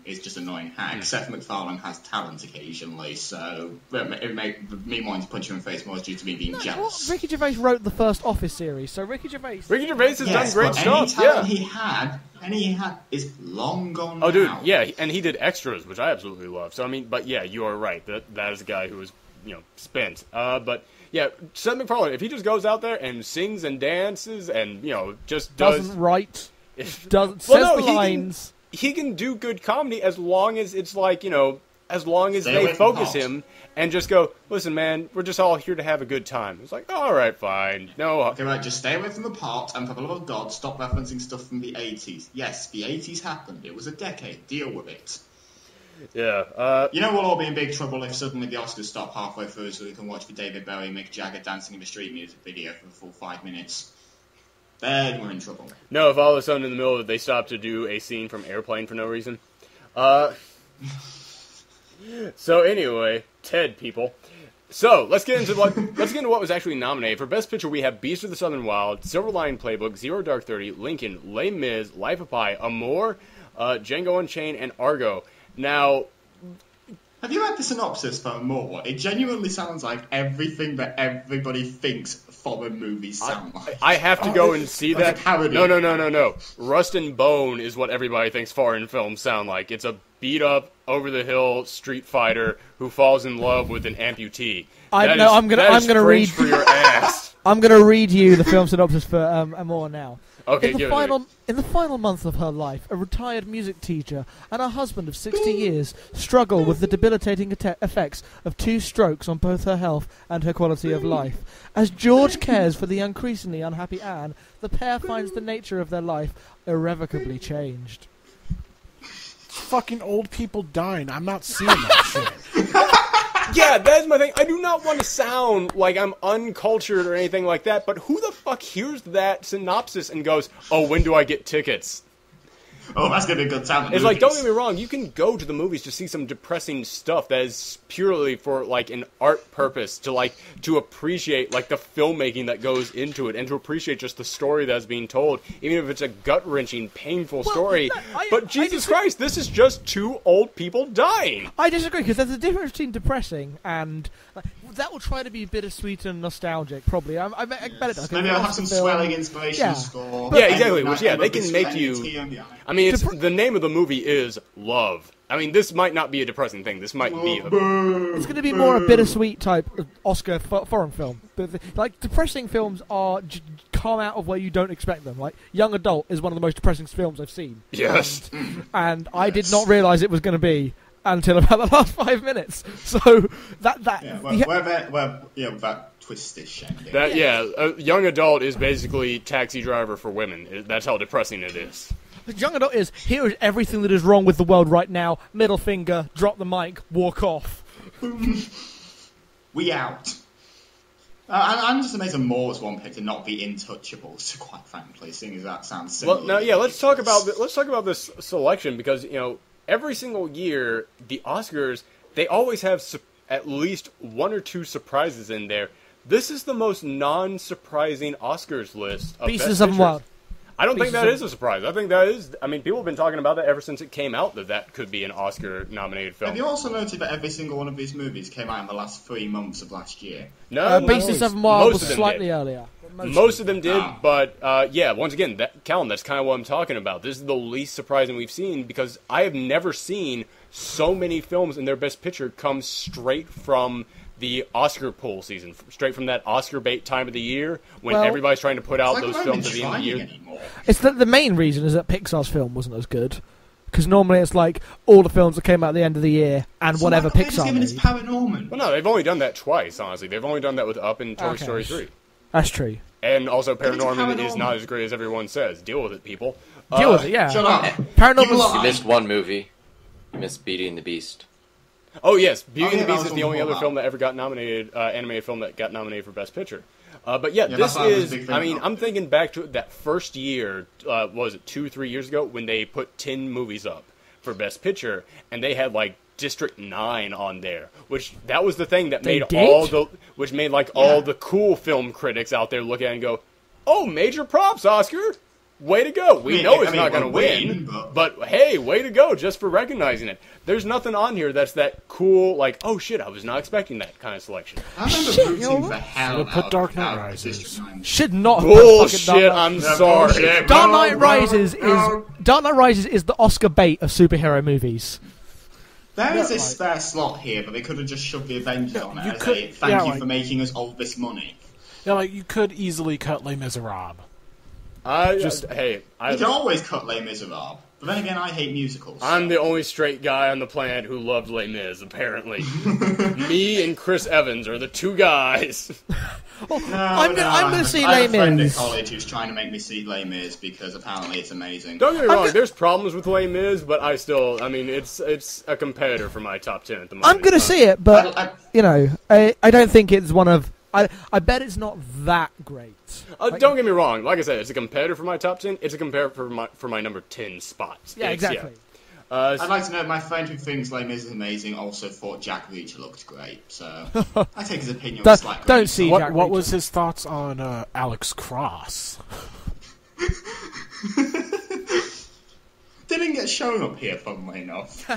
hack. Seth MacFarlane has talent occasionally, so me wanting to punch him in the face more is due to me being Well, jealous. Ricky Gervais wrote the first Office series, so Ricky Gervais. Ricky Gervais has done great but any stuff. Yeah. talent he had is long gone. Oh, dude, now. yeah, and he did extras, which I absolutely love. So I mean, but yeah, you are right. That is a guy who was, you know, spent. But yeah, Seth MacFarlane, if he just goes out there and sings and dances and, you know, just Doesn't write. Doesn't Well, no, says the lines. he can do good comedy as long as it's like, you know, as long as Stay they away from focus pot. him and just go, listen, man, we're just all here to have a good time. It's like, all right, fine. No, Okay, right, just stay away from the pot, and for the love of God, stop referencing stuff from the 80s. Yes, the 80s happened. It was a decade. Deal with it. yeah. You know we'll all be in big trouble if suddenly the Oscars stop halfway through so we can watch the David Bowie Mick Jagger dancing in the street music video for the full 5 minutes. then we're in trouble. No, if all of a sudden in the middle of it they stop to do a scene from Airplane for no reason. So anyway, Ted people. So let's get into what was actually nominated for Best Picture. We have Beast of the Southern Wild, Silver Lining Playbook, Zero Dark 30, Lincoln, Les Mis, Life of Pi, Amour, Django Unchained, and Argo. Now, have you read the synopsis for Amour? It genuinely sounds like everything that everybody thinks foreign movies sound like. I have to go and see that. A parody. No. Rust and Bone is what everybody thinks foreign films sound like. It's a beat-up, over-the-hill street fighter who falls in love with an amputee. I'm gonna read for your ass. I'm gonna read you the film synopsis for Amour now. Okay, in the final month of her life, a retired music teacher and her husband of 60 years struggle with the debilitating effects of 2 strokes on both her health and her quality of life. As George cares for the increasingly unhappy Anne, the pair finds the nature of their life irrevocably changed. Fucking old people dying. I'm not seeing that shit. Yeah, that's my thing. I do not want to sound like I'm uncultured or anything like that, but who the fuck hears that synopsis and goes, "Oh, when do I get tickets?" Oh, that's going to be a good time. It's like, don't get me wrong, you can go to the movies to see some depressing stuff that is purely for, like, an art purpose, to appreciate, like, the filmmaking that goes into it, and to appreciate just the story that's being told, even if it's a gut-wrenching, painful story. But Jesus Christ, this is just 2 old people dying! I disagree, because there's a difference between depressing and... that will try to be bittersweet and nostalgic, probably. I bet it does. Maybe I'll have some swelling inspirational score. Yeah, exactly. Which, they can make you... I mean, the name of the movie is Love. I mean, this might not be a depressing thing. This might be a... It's going to be more a bittersweet type Oscar foreign film. Like, depressing films come out of where you don't expect them. Like, Young Adult is one of the most depressing films I've seen. Yes. And I did not realise it was going to be until about the last 5 minutes. So that twisted ending. Young Adult is basically Taxi Driver for women. That's how depressing it is. Young Adult is, here is everything that is wrong with the world right now. Middle finger, drop the mic, walk off. We out. I'm just amazed Amour was one pick to not be Intouchables, quite frankly, seeing as that sounds similar. Well, now, let's talk about this selection, because, every single year, the Oscars, they always have at least 1 or 2 surprises in there. This is the most non-surprising Oscars list of Beast of the Wild. I don't think that is a surprise. I think that is... I mean, people have been talking about that ever since it came out, that could be an Oscar-nominated film. Have you also noted that every single one of these movies came out in the last 3 months of last year? No, Beast of the Wild was slightly earlier. Most of them did, but once again, Callum, that's kind of what I'm talking about. This is the least surprising we've seen, because I have never seen so many films in their Best Picture come straight from the Oscar pool season, straight from that Oscar bait time of the year when everybody's trying to put out those films at the end of the year. It's the main reason is that Pixar's film wasn't as good. Because normally it's like all the films that came out at the end of the year and whatever Pixar made. Paranorman. Well, no, they've only done that twice, honestly. They've only done that with Up and Toy Story 3. That's true. And also, Paranorman is not as great as everyone says. Deal with it, people. Deal with it, yeah. Shut up. Paranorman. You missed one movie. You missed Beauty and the Beast. Oh, yes. Beauty and the Beast is the only other film that ever got nominated, animated film that got nominated for Best Picture. But this is, I'm thinking back to that first year, what was it, 2-3 years ago, when they put 10 movies up for Best Picture, and they had, like, District 9 on there, which that was the thing that made all the cool film critics out there look at it and go, "Oh, major props, Oscar! Way to go! We know it's not going to win, but hey, way to go just for recognizing it." There's nothing on here that's that cool, like, oh shit, I was not expecting that kind of selection. I remember rooting for hell put Dark Knight Rises. Should not have bullshit. I'm sorry. Dark Knight Rises is the Oscar bait of superhero movies. There is a spare slot here, but they could have just shoved the Avengers on it as a thank you for making us all this money. Yeah, like, you could easily cut Les Miserables. You can always cut Les Miserables. But then again, I hate musicals. I'm the only straight guy on the planet who loved Les Mis, apparently. Me and Chris Evans are the 2 guys. I'm going to see Les Mis. I have a friend at college who's trying to make me see Les Mis because apparently it's amazing. Don't get me wrong, there's problems with Les Mis, but it's a competitor for my top 10 at the moment. I'm going to see it, but, I don't think it's one of... I bet it's not that great. Don't get me wrong. Like I said, it's a competitor for my top 10. It's a competitor for my number 10 spots. Yeah, exactly. I'd like to note my friend who thinks Les Mis is amazing also thought Jack Reacher looked great, so I take his opinion with slight grain Don't of see salt. Jack What Reacher. was his thoughts on Alex Cross? Didn't get shown up here, funnily enough.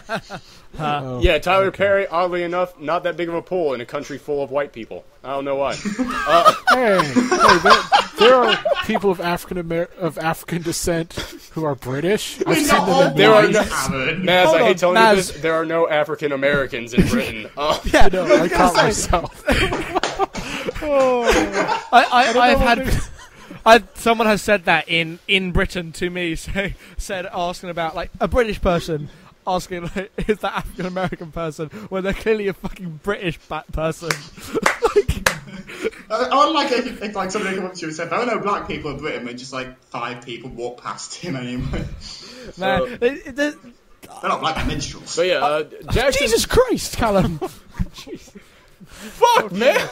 Yeah, Tyler Perry, oddly enough, not that big of a pull in a country full of white people. I don't know why. There are people of African descent who are British. I've seen Not them all in There are white, no- Aaron. Maz, Hold I on, hate telling Maz. you this, there are no African Americans in Britain. Yeah, No, I caught myself. I've had. Someone has said that in Britain to me, asking about like a British person asking like, is that African American person when they're clearly a fucking British person. I would like if like somebody come up to you and said, "Oh no, black people in Britain," and just like 5 people walk past him anyway. Man, They're not black minstrels. But yeah, Jackson... Jesus Christ, Callum! Fuck, man!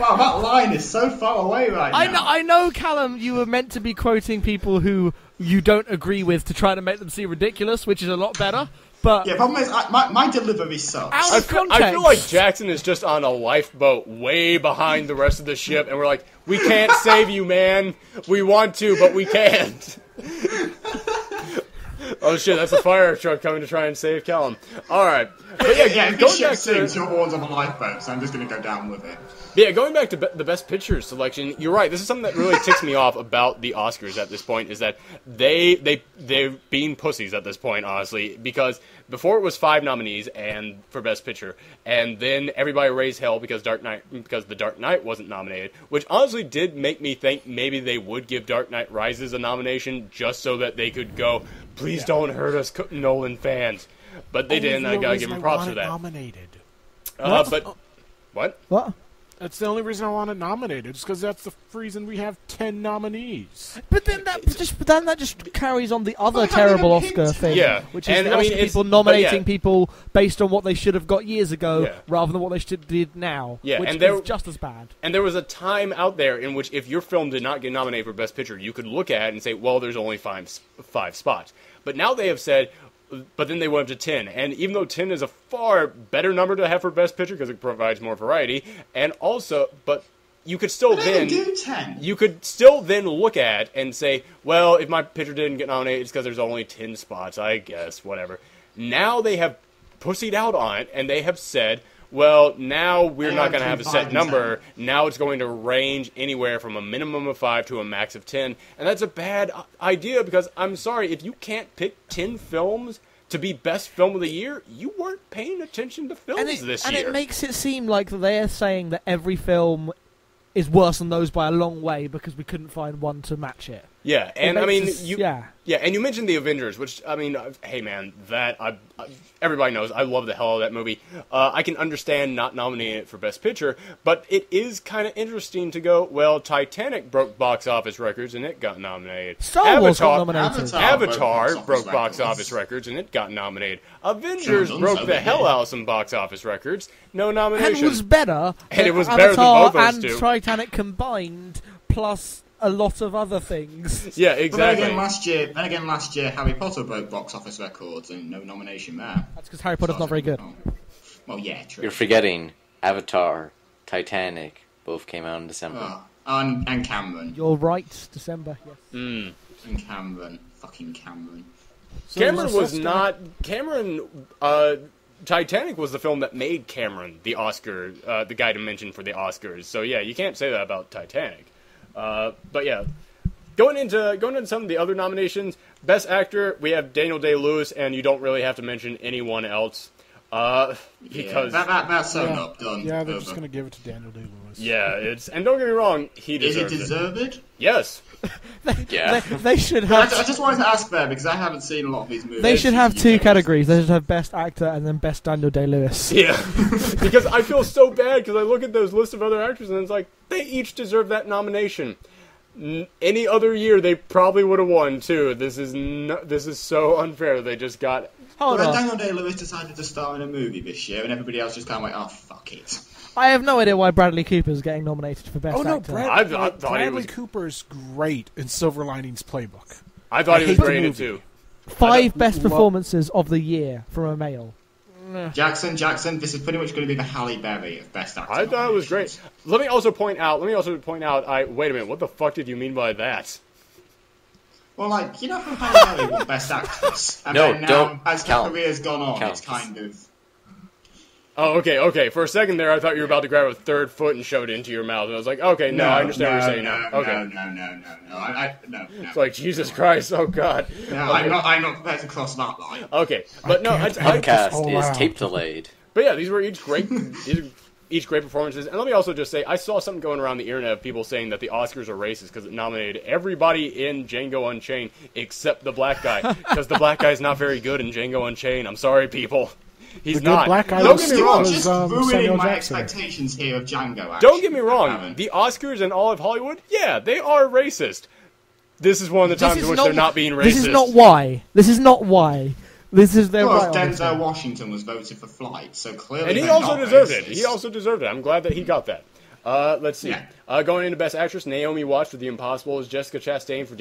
Wow, that line is so far away right now. I know, Callum. You were meant to be quoting people who you don't agree with to try to make them seem ridiculous, which is a lot better. But Yeah, problem is, my delivery sucks. Out of context. I feel like Jackson is just on a lifeboat way behind the rest of the ship, and we're like, we can't save you, man. We want to, but we can't. Oh shit, that's a fire truck coming to try and save Callum. Alright. But Yeah, if going this ship back sinks, to... your one's on a lifeboat, so I'm just going to go down with it. Yeah, going back to the Best Picture selection, you're right. This is something that really ticks me off about the Oscars at this point, is that they're being pussies at this point, honestly, because before it was 5 nominees and for Best Picture, and then everybody raised hell because The Dark Knight wasn't nominated, which honestly did make me think maybe they would give Dark Knight Rises a nomination just so that they could go, please don't hurt us, Nolan fans. But they didn't. I gotta give them props for that. Nominated. But what? what? That's the only reason I want it nominated. Just because that's the reason we have 10 nominees. But then that just carries on the other terrible Oscar thing, Yeah, which is and the I mean, Oscar it's- people but nominating yeah. people based on what they should have got years ago, Yeah. rather than what they did now. Yeah, which and there- is just as bad. And there was a time out there in which if your film did not get nominated for Best Picture, you could look at it and say, well, there's only five spots. But now they have said, but then they went up to 10. And even though 10 is a far better number to have for Best Picture because it provides more variety, and also, but you could still They then... didn't do 10. You could still then look at and say, well, if my picture didn't get nominated, it's because there's only 10 spots, I guess, whatever. Now they have pussied out on it, and they have said, well, now we're not going to have a set number. Now it's going to range anywhere from a minimum of 5 to a max of 10. And that's a bad idea because, I'm sorry, if you can't pick 10 films to be best film of the year, you weren't paying attention to films this year. And it makes it seem like they're saying that every film is worse than those by a long way because we couldn't find one to match it. Yeah, and It I mean, makes us- you... yeah. Yeah, and you mentioned The Avengers, which, I mean, hey man, everybody knows, I love the hell out of that movie. I can understand not nominating it for Best Picture, but it is kind of interesting to go, well, Titanic broke box office records and it got nominated. Star Wars got nominated. Avatar broke box box office office records and it got nominated. Avengers Sure, broke so the they hell did. out of some box office records. No nomination. And was better. And it was than better than Avatar both those and two. Titanic combined, plus a lot of other things. Yeah, But then exactly. again, last year, Harry Potter broke box office records and no nomination there. That's because Harry Potter's not very good. Oh. Well, yeah, true. You're forgetting Avatar, Titanic, both came out in December. Oh, and Cameron. You're right, December, yes. Mm. And Cameron. Fucking Cameron. So Cameron is was this not... Cameron... Titanic was the film that made Cameron the Oscar, the guy to mention for the Oscars. So yeah, you can't say that about Titanic. But yeah, going into some of the other nominations, Best Actor, we have Daniel Day-Lewis, and you don't really have to mention anyone else. Because that's sewn up, done. Yeah, they're over. just going to give it to Daniel Day-Lewis. yeah, it's, and don't get me wrong, he Is it deserves it. deserved? Yes. Yeah. They should I have. just wanted to ask there because I haven't seen a lot of these movies. They should have 2 categories. They should have Best Actor and then Best Daniel Day-Lewis. Yeah, because I feel so bad because I look at those lists of other actors and it's like they each deserve that nomination. Any other year they probably would have won too. This is so unfair. They just got. Hold Well, on. Daniel Day-Lewis decided to star in a movie this year, and everybody else just kind of like, oh, fuck it. I have no idea why Bradley Cooper's getting nominated for Best Oh no, Actor. I thought he Bradley was- Cooper's great in Silver Linings Playbook. I thought he was hate the great in it movie. too. 5 best lo- performances of the year from a male. Jackson, this is pretty much going to be the Halle Berry of Best Actor. I thought it was great. Let me also point out. Wait a minute. What the fuck did you mean by that? Well, like, you know how Halle Berry won Best Actress? And No, then now, don't as her count. career's gone on, Count. it's kind of... Oh, okay. For a second there, I thought you were about to grab a third foot and shove it into your mouth, and I was like, okay, no, I understand what you're saying now. Okay. No. It's like, Jesus Christ, oh God. No, I'm not prepared to cross that line. Okay, but no, Podcast Oh, is wow. tape delayed. but yeah, these were each great performances. And let me also just say, I saw something going around the internet of people saying that the Oscars are racist because it nominated everybody in Django Unchained except the black guy, because the black guy's not very good in Django Unchained. I'm sorry, people. He's The good not. black guy Don't was get me You're wrong. was, just Samuel ruining my Jackson. expectations here of Django, actually. Don't get me wrong. Aaron. The Oscars and all of Hollywood, yeah, they are racist. This is one of the times in which they're not being racist. This is not why. This is not why. This is their Plus, right. on this Denzel one. Washington was voted for Flight, so clearly And he they're also not deserved racist. it. He also deserved it. I'm glad that he got that. Let's see. Yeah. Going into Best Actress, Naomi Watts for The Impossible, Jessica Chastain for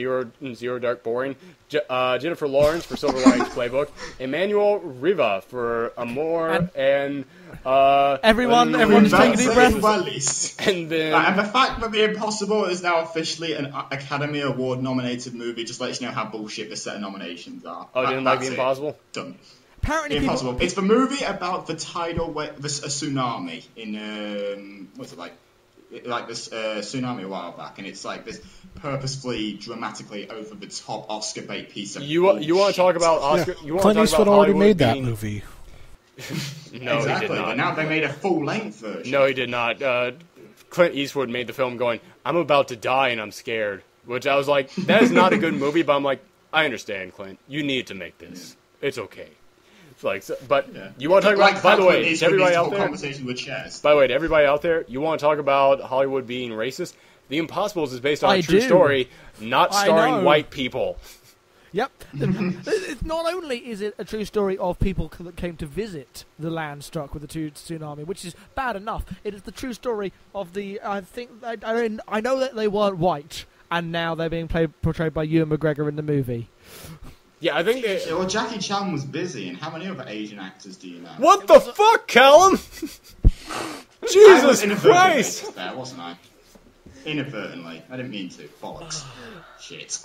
Zero Dark Boring, Jennifer Lawrence for Silver Linings Playbook, Emmanuel Riva for Amor, and Everyone's taking a deep breath. And then And the fact that The Impossible is now officially an Academy Award nominated movie just lets you know how bullshit the set of nominations are. oh, didn't like The That's it. Impossible. Done. Apparently, The people, Impossible. It's the movie about the tidal wave, a tsunami in what's it like? This tsunami a while back, and it's like this purposefully, dramatically over the top Oscar bait piece of You want to talk about Oscar? Yeah. You want Clint to talk Eastwood about already Hollywood made that being- movie. No, exactly, he did but not. now they made a full-length version. No, he did not. Clint Eastwood made the film going, I'm about to die and I'm scared. Which I was like, that is not a good movie, but I'm like, I understand, Clint. You need to make this. It's okay. It's like, but Yeah. you want to talk about, by the way, to everybody out there, Conversation with chairs. by the way, to everybody out there, you want to talk about Hollywood being racist? The Impossibles is based on I a true do. story, not I starring know. white people. Yep. Not only is it a true story of people that came to visit the land struck with the tsunami, which is bad enough. It is the true story of the. I know that they weren't white, and now they're being portrayed by Ewan McGregor in the movie. Yeah, I think they... Yeah, well, Jackie Chan was busy, and how many other Asian actors do you know? What the fuck, Callum? I was Jesus inadvertently Christ! racist there, wasn't I? Inadvertently. I didn't mean to. Bollocks. Shit.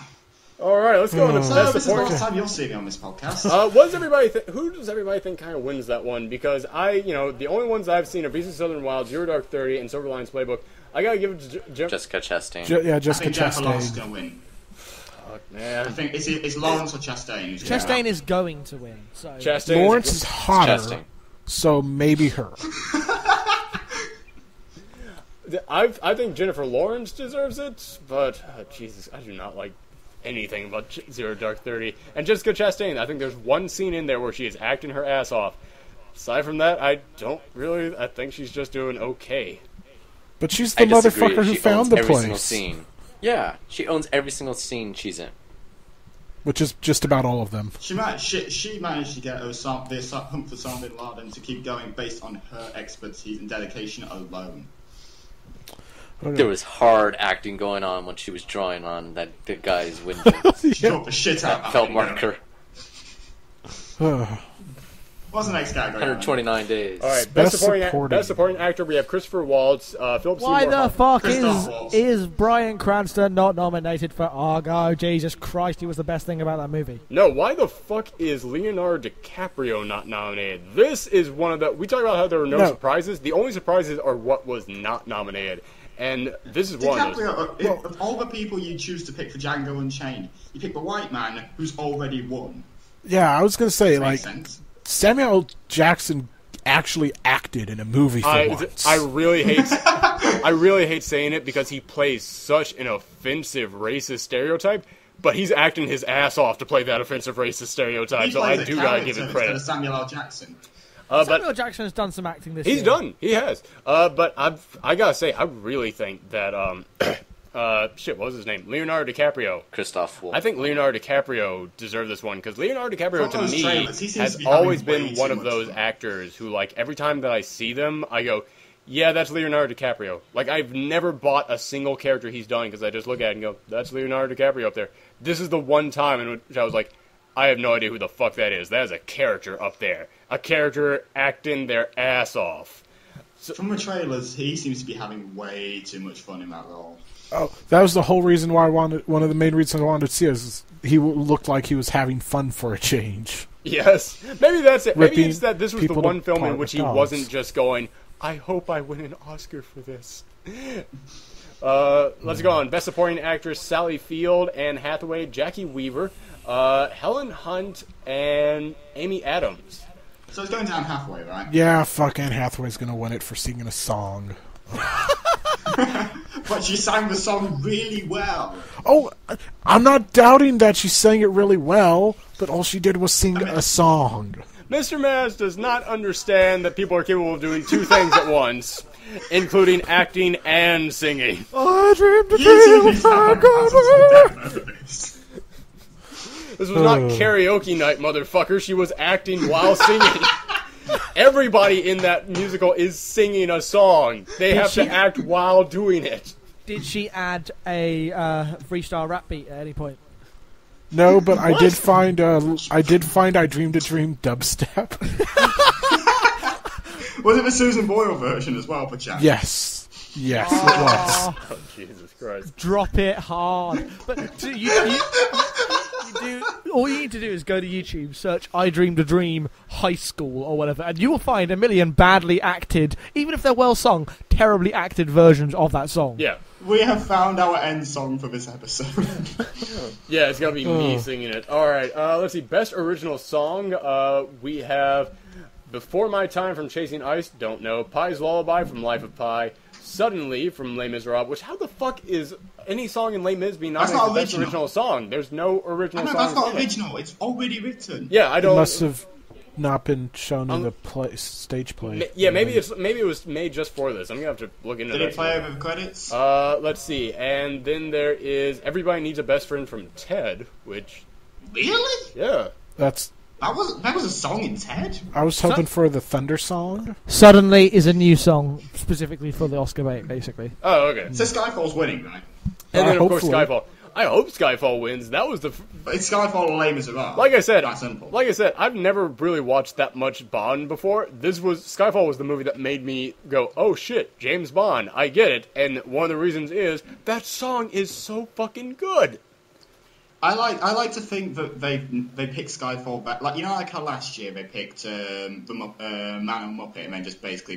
Alright, let's go on to So, Best this is the Supporting... last time you'll see me on this podcast. What does everybody who does everybody think kind of wins that one? Because the only ones I've seen are Beasts of Southern Wild, Zero Dark 30, and Silver Linings Playbook. I gotta give it to Jessica Chastain. Yeah, I Jessica think Jennifer Lawrence is Chastain. going to win. Fuck, I man. think it's Lawrence or Chastain who's gonna Chastain win. is going to win. So Chastain. Lawrence is hotter, Chastain. so maybe her. I think Jennifer Lawrence deserves it, but Jesus, I do not like anything about Zero Dark 30. And Jessica Chastain, I think there's one scene in there where she is acting her ass off. Aside from that, I think she's just doing okay. But she's the I disagree. motherfucker who She found owns the every single place, scene. Yeah, she owns every single scene she's in. which is just about all of them. She managed to get Humphrey Osama bin Laden to keep going based on her expertise and dedication alone. There was hard acting going on when she was drawing on the guy's window. She dropped the shit out of that Felt window. marker. What's the next category? 129 days. All right, Best supporting. best supporting actor. We have Christopher Waltz, Philip why Seymour the fuck Christoph Waltz. is Bryan Cranston not nominated for Argo? Jesus Christ, he was the best thing about that movie. No, why the fuck is Leonardo DiCaprio not nominated? This is one of the... We talk about how there were no No. surprises. The only surprises are what was not nominated. And this is one of those. DiCaprio, of all the people you choose to pick for Django Unchained, you pick the white man who's already won. Yeah, I was gonna say, like, Makes sense. Samuel L. Jackson actually acted in a movie for once. I really hate saying it because he plays such an offensive racist stereotype, but he's acting his ass off to play that offensive racist stereotype, He so plays I a do gotta give character him instead credit. of Samuel L. Jackson. But Samuel Jackson has done some acting this year. he's done. He has. But I gotta say, I really think that what was his name? Leonardo DiCaprio. Christoph Waltz. I think Leonardo DiCaprio deserved this one because Leonardo DiCaprio From to those me trailers, he seems to has be having always way been too one of much those fun. actors who, like, every time that I see them, I go, yeah, that's Leonardo DiCaprio. Like, I've never bought a single character he's done because I just look at it and go, that's Leonardo DiCaprio up there. This is the one time in which I was like, I have no idea who the fuck that is. That is a character up there. A character acting their ass off. So, from the trailers, he seems to be having way too much fun in that role. Oh, that was the whole reason why I wanted. One of the main reasons I wanted to see it is he looked like he was having fun for a change. Yes, maybe that's it. Maybe Ripping it's that this was the people one film in apart which with he dogs. wasn't just going, I hope I win an Oscar for this. Let's go on. Best Supporting Actress, Sally Field, Anne Hathaway, Jackie Weaver, Helen Hunt, and Amy Adams. So it's going down halfway, right? Yeah, fuck Anne Hathaway's gonna win it for singing a song. But she sang the song really well. Oh, I'm not doubting that she sang it really well, but all she did was sing a song. Mr. Maz does not understand that people are capable of doing two things at once, including acting and singing. I dreamed a You dream two of have my This was not karaoke night, motherfucker. She was acting while singing. Everybody in that musical is singing a song. They have to act while doing it. Did she add a freestyle rap beat at any point? No, but I did find I Dreamed a Dream dubstep. Was it the Susan Boyle version as well, perchance? Yes, it was. Oh, Jesus Christ. Drop it hard. But you do. All you need to do is go to YouTube, search "I Dreamed a Dream" high school or whatever, and you will find a million badly acted, even if they're well sung, terribly acted versions of that song. Yeah. We have found our end song for this episode. Yeah, it's gonna be me singing it. Alright, let's see. Best Original Song, we have Before My Time from Chasing Ice, don't know. Pi's Lullaby from Life of Pi. Suddenly from Les Miserables, which how the fuck is any song in Les Mis being nominated That's for not Best Original Song? There's no original No, song. that's not original. It's already written. Yeah, I It don't. must have not been shown in the stage play. Yeah, maybe it was made just for this. I'm gonna have to look into that. Did it play over the credits? Let's see. And then there is Everybody Needs a Best Friend from Ted, which Really? yeah. That was a song in Ted? I was hoping for the Thunder song. Suddenly is a new song specifically for the Oscar bait, basically. Oh, okay. So Skyfall's winning, right? And then of course hopefully. Skyfall. I hope Skyfall wins. That was the But it's Skyfall or Les Miserables. like I said. That simple. Like I said, I've never really watched that much Bond before. Skyfall was the movie that made me go, "Oh shit, James Bond, I get it." And one of the reasons is that song is so fucking good. I like to think that they picked Skyfall back, like, you know, like how last year they picked the Man and Muppet and then just basically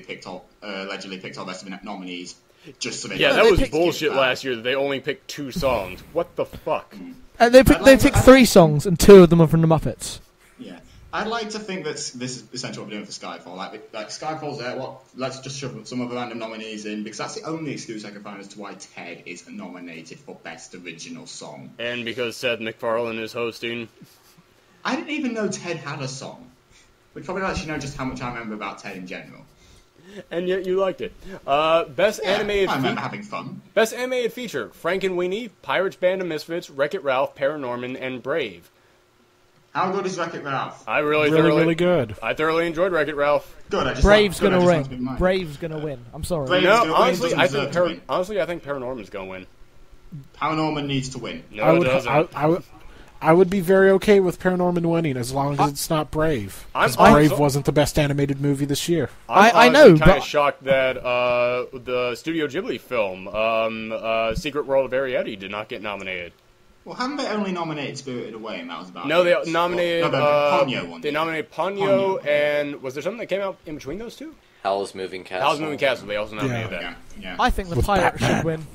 allegedly picked all the rest of the nominees just so they. Yeah, could that was pick bullshit it back. last year that they only picked 2 songs. What the fuck? They picked 3 songs, and 2 of them are from the Muppets. Yeah, I'd like to think that this is essentially what we're doing for Skyfall. Like Skyfall's there. Let's just shove some other random nominees in because that's the only excuse I can find as to why Ted is nominated for Best Original Song. And because Seth MacFarlane is hosting. I didn't even know Ted had a song, which probably lets you know just how much I remember about Ted in general. And yet you liked it. Best animated. I remember having fun. Best animated feature: Frankenweenie, Pirates Band of Misfits, Wreck-It Ralph, Paranorman, and Brave. How good is Wreck-It Ralph? I really good. I thoroughly enjoyed Wreck-It Ralph. Good. Brave's going gonna to win. Brave's gonna win. I'm sorry. Brave- No, gonna win, honestly, doesn't I deserve think to win. I think Paranorman's gonna win. Paranorman needs to win. No, it doesn't. I would be very okay with Paranorman winning as long as it's not Brave. I'm 'Cause Brave also- wasn't the best animated movie this year. I know, kind of but- shocked that the Studio Ghibli film, Secret World of Arietti, did not get nominated. Well, haven't they only nominated Spirited Away, and that was about No, it? they nominated. No, Ponyo one. They nominated Ponyo, Ponyo. and was there something that came out in between those two? Howl's Moving Castle. Howl's Moving Castle. They also nominated that. Yeah. I think the With Pirates Batman. should win.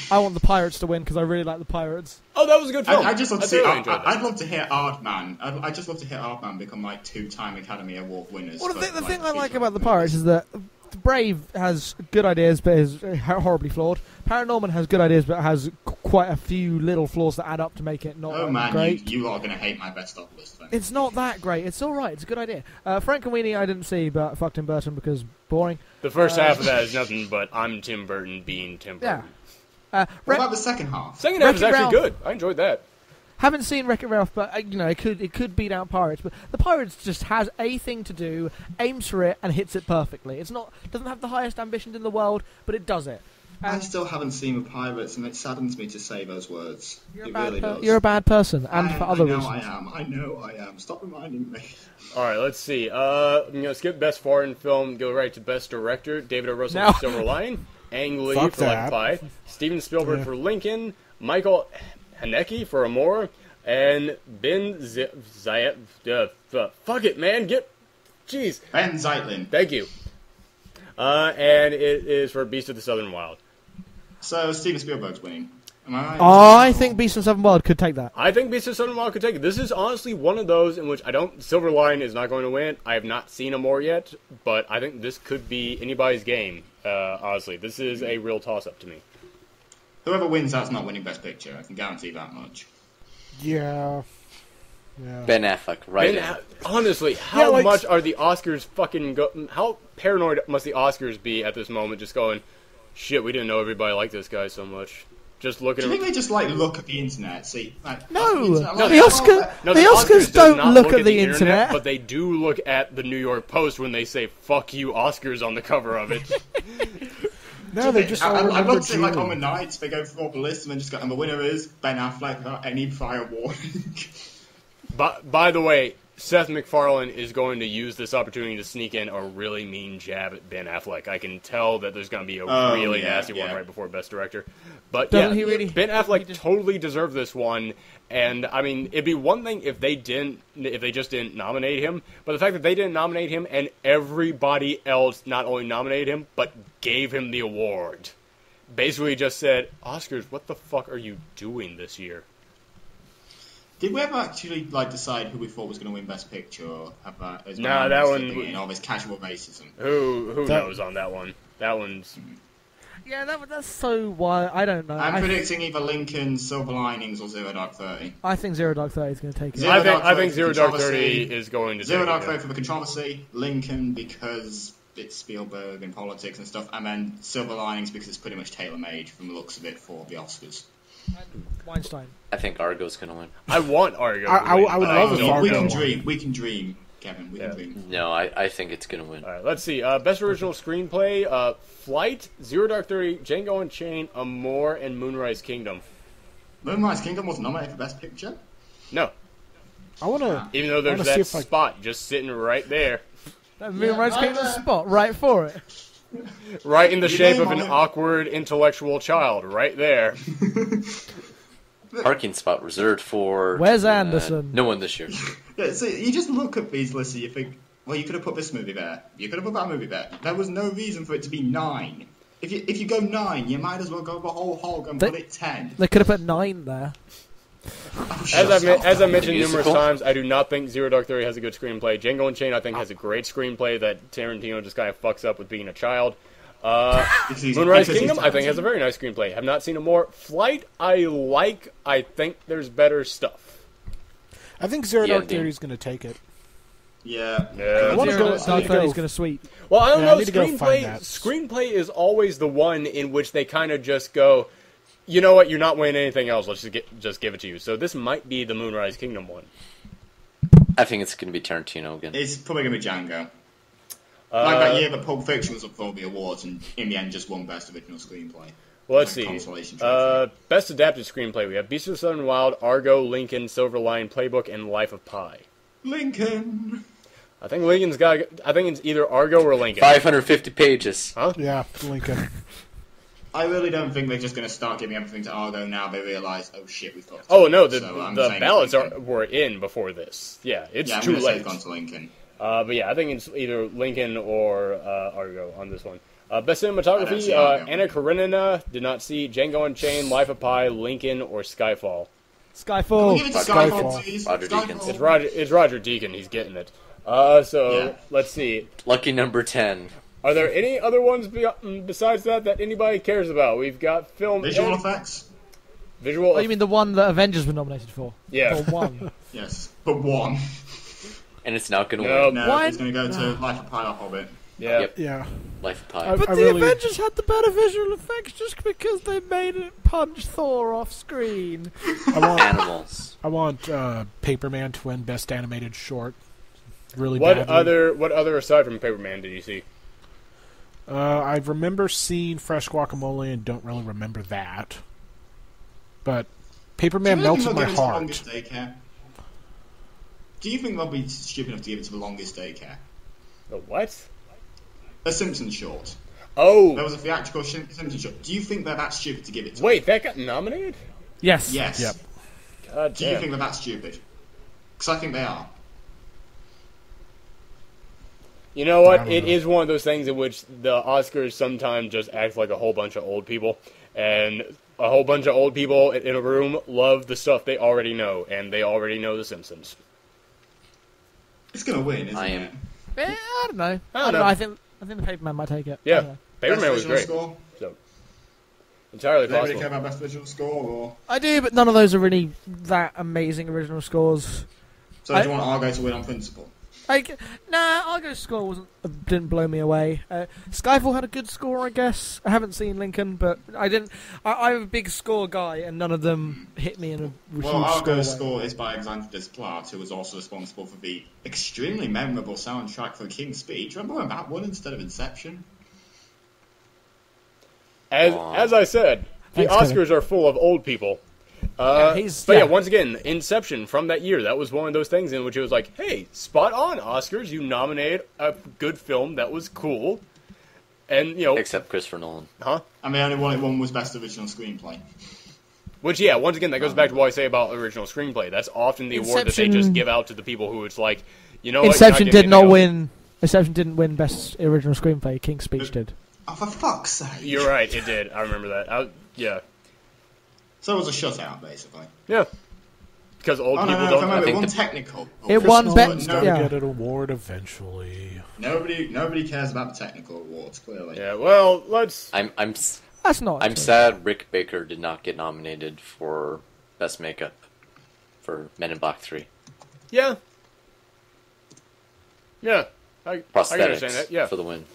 I want the Pirates to win because I really like the Pirates. Oh, that was a good film. I just love to I see. thoroughly enjoyed that. I'd love to hear Aardman. I'd just love to hear Aardman become like 2-time Academy Award winners. Well, for, the thing I like feature about the movies. Pirates is that Brave has good ideas but is horribly flawed. Paranorman has good ideas but has quite a few little flaws that add up to make it not Oh man, great. you are going to hate my best of list then. It's not that great. It's all right. It's a good idea. Frankenweenie I didn't see, but fucked Tim Burton because boring. The first half of that is nothing but I'm Tim Burton being Tim Burton. Yeah. What about the second half? Second half is Wreck-It actually Ralph. good. I enjoyed that. Haven't seen Wreck-It Ralph, but it could beat out Pirates. But the Pirates just has a thing to do, aims for it, and hits it perfectly. Doesn't have the highest ambitions in the world, but it does it. I still haven't seen the Pirates, and it saddens me to say those words. It really does. You're a bad person, and for other reasons. I know I am. Stop reminding me. All right, let's see. I'm gonna skip best foreign film, go right to best director. David O. Russell for Silver Lining, Ang Lee Fuck for Life of Pi, Steven Spielberg for Lincoln, Michael Haneke for Amore, and Ben Zayat. Fuck it, man. Jeez. Ben Zeitlin. Thank you. And it is for Beast of the Southern Wild. So Steven Spielberg's winning. Am I right? I think Beast of Southern Wild could take that. I think Beast of the Southern Wild could take it. This is honestly one of those in which Silver Line is not going to win. I have not seen Amore yet, but I think this could be anybody's game. Honestly, this is a real toss-up to me. Whoever wins, that's not winning Best Picture. I can guarantee that much. Yeah. Ben Affleck, right? Honestly, how much are the Oscars fucking how paranoid must the Oscars be at this moment, just going, shit, we didn't know everybody liked this guy so much. Just looking. Do you think they just look at the internet? See, No, the the Oscars don't look at the internet, but they do look at the New York Post when they say "fuck you, Oscars" on the cover of it. No, they just. I'd love to say on the nights they go through all the lists and then just go, and the winner is Ben Affleck without any prior warning. By the way, Seth MacFarlane is going to use this opportunity to sneak in a really mean jab at Ben Affleck. I can tell that there's going to be a really nasty one right before Best Director. But Ben Affleck totally deserved this one. And I mean, it'd be one thing if they just didn't nominate him. But the fact that they didn't nominate him and everybody else not only nominated him but gave him the award, basically just said, Oscars, what the fuck are you doing this year? Did we ever actually decide who we thought was going to win Best Picture, or have that? No, that one. In all this casual racism. Who knows on that one? That one's. Yeah, that's so wild. I don't know. I'm predicting either Lincoln, Silver Linings, or Zero Dark 30. I think Zero Dark 30 is going to take it. I think Zero Dark 30 is going to Zero take Dark it. 30 for the controversy, Lincoln because it's Spielberg and politics and stuff, and then Silver Linings because it's pretty much tailor-made from the looks of it for the Oscars. Weinstein. I think Argo's going to win. I want Argo. I would love if Argo We can won. dream. We can dream, Kevin. We can dream. No, I think it's going to win. All right, let's see. Best Original Screenplay, Flight, Zero Dark 30, Django Unchained, Amore, and Moonrise Kingdom. Moonrise Kingdom was nominated for Best Picture? No. I want to. Even though there's that spot just sitting right there. That Moonrise Kingdom spot right for it. Right in the shape of an awkward intellectual child, right there. Parking spot reserved for Wes Anderson. No one this year. Yeah, so you just look at these lists and you think, well, you could have put this movie there. You could have put that movie there. There was no reason for it to be 9. If you go 9, you might as well go the whole hog and put it 10. They could have put 9 there. As I mentioned numerous times, I do not think Zero Dark 30 has a good screenplay. Django Unchained, I think, has a great screenplay that Tarantino just kind of fucks up with being a child. Moonrise Kingdom, I think, has a very nice screenplay. Have not seen it more. Flight, I like. I think there's better stuff. I think Zero Dark 30 is going to take it. Yeah. Zero Dark 30 is going to sweep. Well, I don't know. I need to go find that. Screenplay is always the one in which they kind of just go, you know what, you're not winning anything else, let's just give it to you. So this might be the Moonrise Kingdom one. I think it's going to be Tarantino again. It's probably going to be Django. Like that year that Pulp Fiction was up for all the awards and in the end just won Best Original Screenplay. Well, let's see. Best Adapted Screenplay, we have Beast of the Southern Wild, Argo, Lincoln, Silver Lining Playbook, and Life of Pi. Lincoln! I think it's either Argo or Lincoln. 550 pages. Huh? Yeah, Lincoln. I really don't think they're just going to start giving everything to Argo now. They realise, oh shit, we've got. Oh no, the ballots were in before this. Yeah, it's too late. It's gone to Lincoln. But yeah, I think it's either Lincoln or Argo on this one. Best cinematography: Anna Karenina, did not see Django Unchained, Life of Pi, Lincoln, or Skyfall. Skyfall. Give it to Skyfall, please. Roger Deakins. It's Roger Deakins. He's getting it. Let's see. Lucky number 10. Are there any other ones besides that anybody cares about? We've got film... Visual effects? Oh, you mean the one that Avengers were nominated for? Yeah. For one. Yes, but one. And it's not going to win. No, it's going to go to Life of Pi or Hobbit. Yeah. Yep. Yeah. Life of Pi. But I the really- Avengers had the better visual effects just because they made it punch Thor off screen. Animals. I want Paperman to win Best Animated Short. Really What badly. other aside from Paperman did you see? I remember seeing Fresh Guacamole and don't really remember that. But Paperman melted my heart. Do you think they'll be stupid enough to give it to the longest daycare? The what? A Simpsons short. There Oh, was a theatrical Simpsons short. Do you think they're that stupid to give it to? wait, that got nominated? Yes. Yes. Yep. God Do you damn. think they're that stupid? Because I think they are. You know I what? don't It know. is one of those things in which the Oscars sometimes just act like a whole bunch of old people, and a whole bunch of old people in a room love the stuff they already know, and they already know The Simpsons. It's gonna win, isn't I am- it? I don't know. I don't know. I think the Paperman might take it. I Yeah, don't know. Paperman Best was visual great. Score? So entirely Does anybody care possible. about best visual score? Or I do, but none of those are really that amazing original scores. so do you want Argo to win on principle? Like, nah, Argo's score didn't blow me away. Skyfall had a good score, I guess. I haven't seen Lincoln, but I'm a big score guy, and none of them hit me in a huge Well, Argo's score way. score is by Alexander Desplat, who was also responsible for the extremely memorable soundtrack for King's Speech. Remember when that one instead of Inception? As I said, the Thanks, Kevin. Oscars are full of old people. Yeah, Once again, Inception from that year, that was one of those things in which it was like, hey, spot on, Oscars, you nominated a good film that was cool. And, Except Christopher Nolan. huh? And the only one it won was Best Original Screenplay. Which, yeah, once again, that goes back to what I say about original screenplay. That's often the award that they Inception- just give out to the people who it's like, you know what, Inception you're not did not giving anything else. win. Inception didn't win Best Original Screenplay. King's Speech did. Oh, for fuck's sake. You're right, it did. I remember that. Yeah. So it was a shutout, basically. Yeah. Because old Oh, people no, don't... no, I it think won the- technical. It won Nolan's best. gonna Yeah. get an award eventually. Nobody cares about the technical awards, clearly. Yeah, well, let's... I'm That's not. I'm true. sad Rick Baker did not get nominated for Best Makeup for Men in Black 3. Yeah. Yeah. I can understand Prosthetics that, yeah. for the win.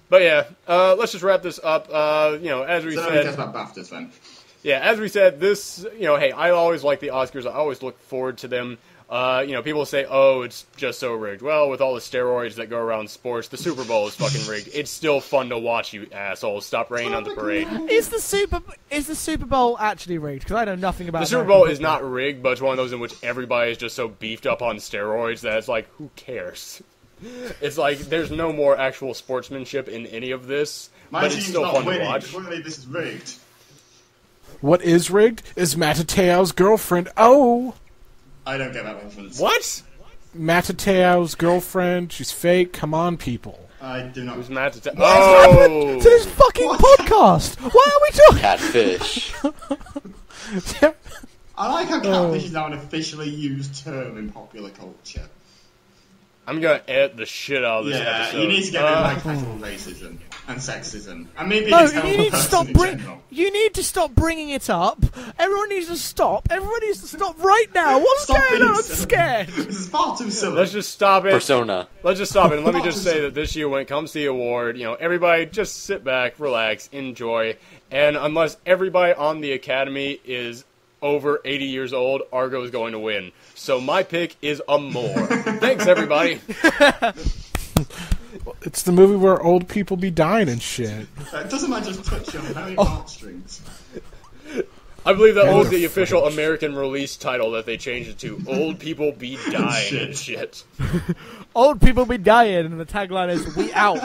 But yeah, let's just wrap this up. As we So nobody cares said... about BAFTAs then. Yeah, as we said, this, hey, I always like the Oscars. I always look forward to them. People say, oh, it's just so rigged. Well, with all the steroids that go around sports, the Super Bowl is fucking rigged. It's still fun to watch, you assholes. Stop raining on the parade. Is the Super Bowl actually rigged? Because I know nothing about The Super Bowl is not rigged, but it's one of those in which everybody is just so beefed up on steroids that it's like, who cares? It's like, there's no more actual sportsmanship in any of this, My but team's it's still not fun to winning. watch. Clearly this is rigged. What is rigged is Matteo's girlfriend. Oh! I don't get that reference. What? Matteo's girlfriend. She's fake. Come on, people. I do not. Who's Matt? To Oh! this fucking podcast. Why are we talking? Catfish. I like how catfish is now an officially used term in popular culture. I'm gonna edit the shit out of this Yeah, episode. you need to get rid of like actual racism and sexism and maybe No, this you terrible need to person stop in bring. general. You need to stop bringing it up. Everyone needs to stop. Everyone needs to stop right now. What's Stop going being on? I'm silly. scared. This is far too silly. Let's just stop it. Persona. Let's just stop it. And let me just say that this year, when it comes to the award, everybody just sit back, relax, enjoy. And unless everybody on the Academy is over 80 years old, Argo is going to win. So my pick is Amore. Thanks, everybody. It's the movie where old people be dying and shit. Doesn't that just touch your very heartstrings? I believe that was the official American release title that they changed it to. Old people be dying and shit. Old people be dying, and the tagline is "We out."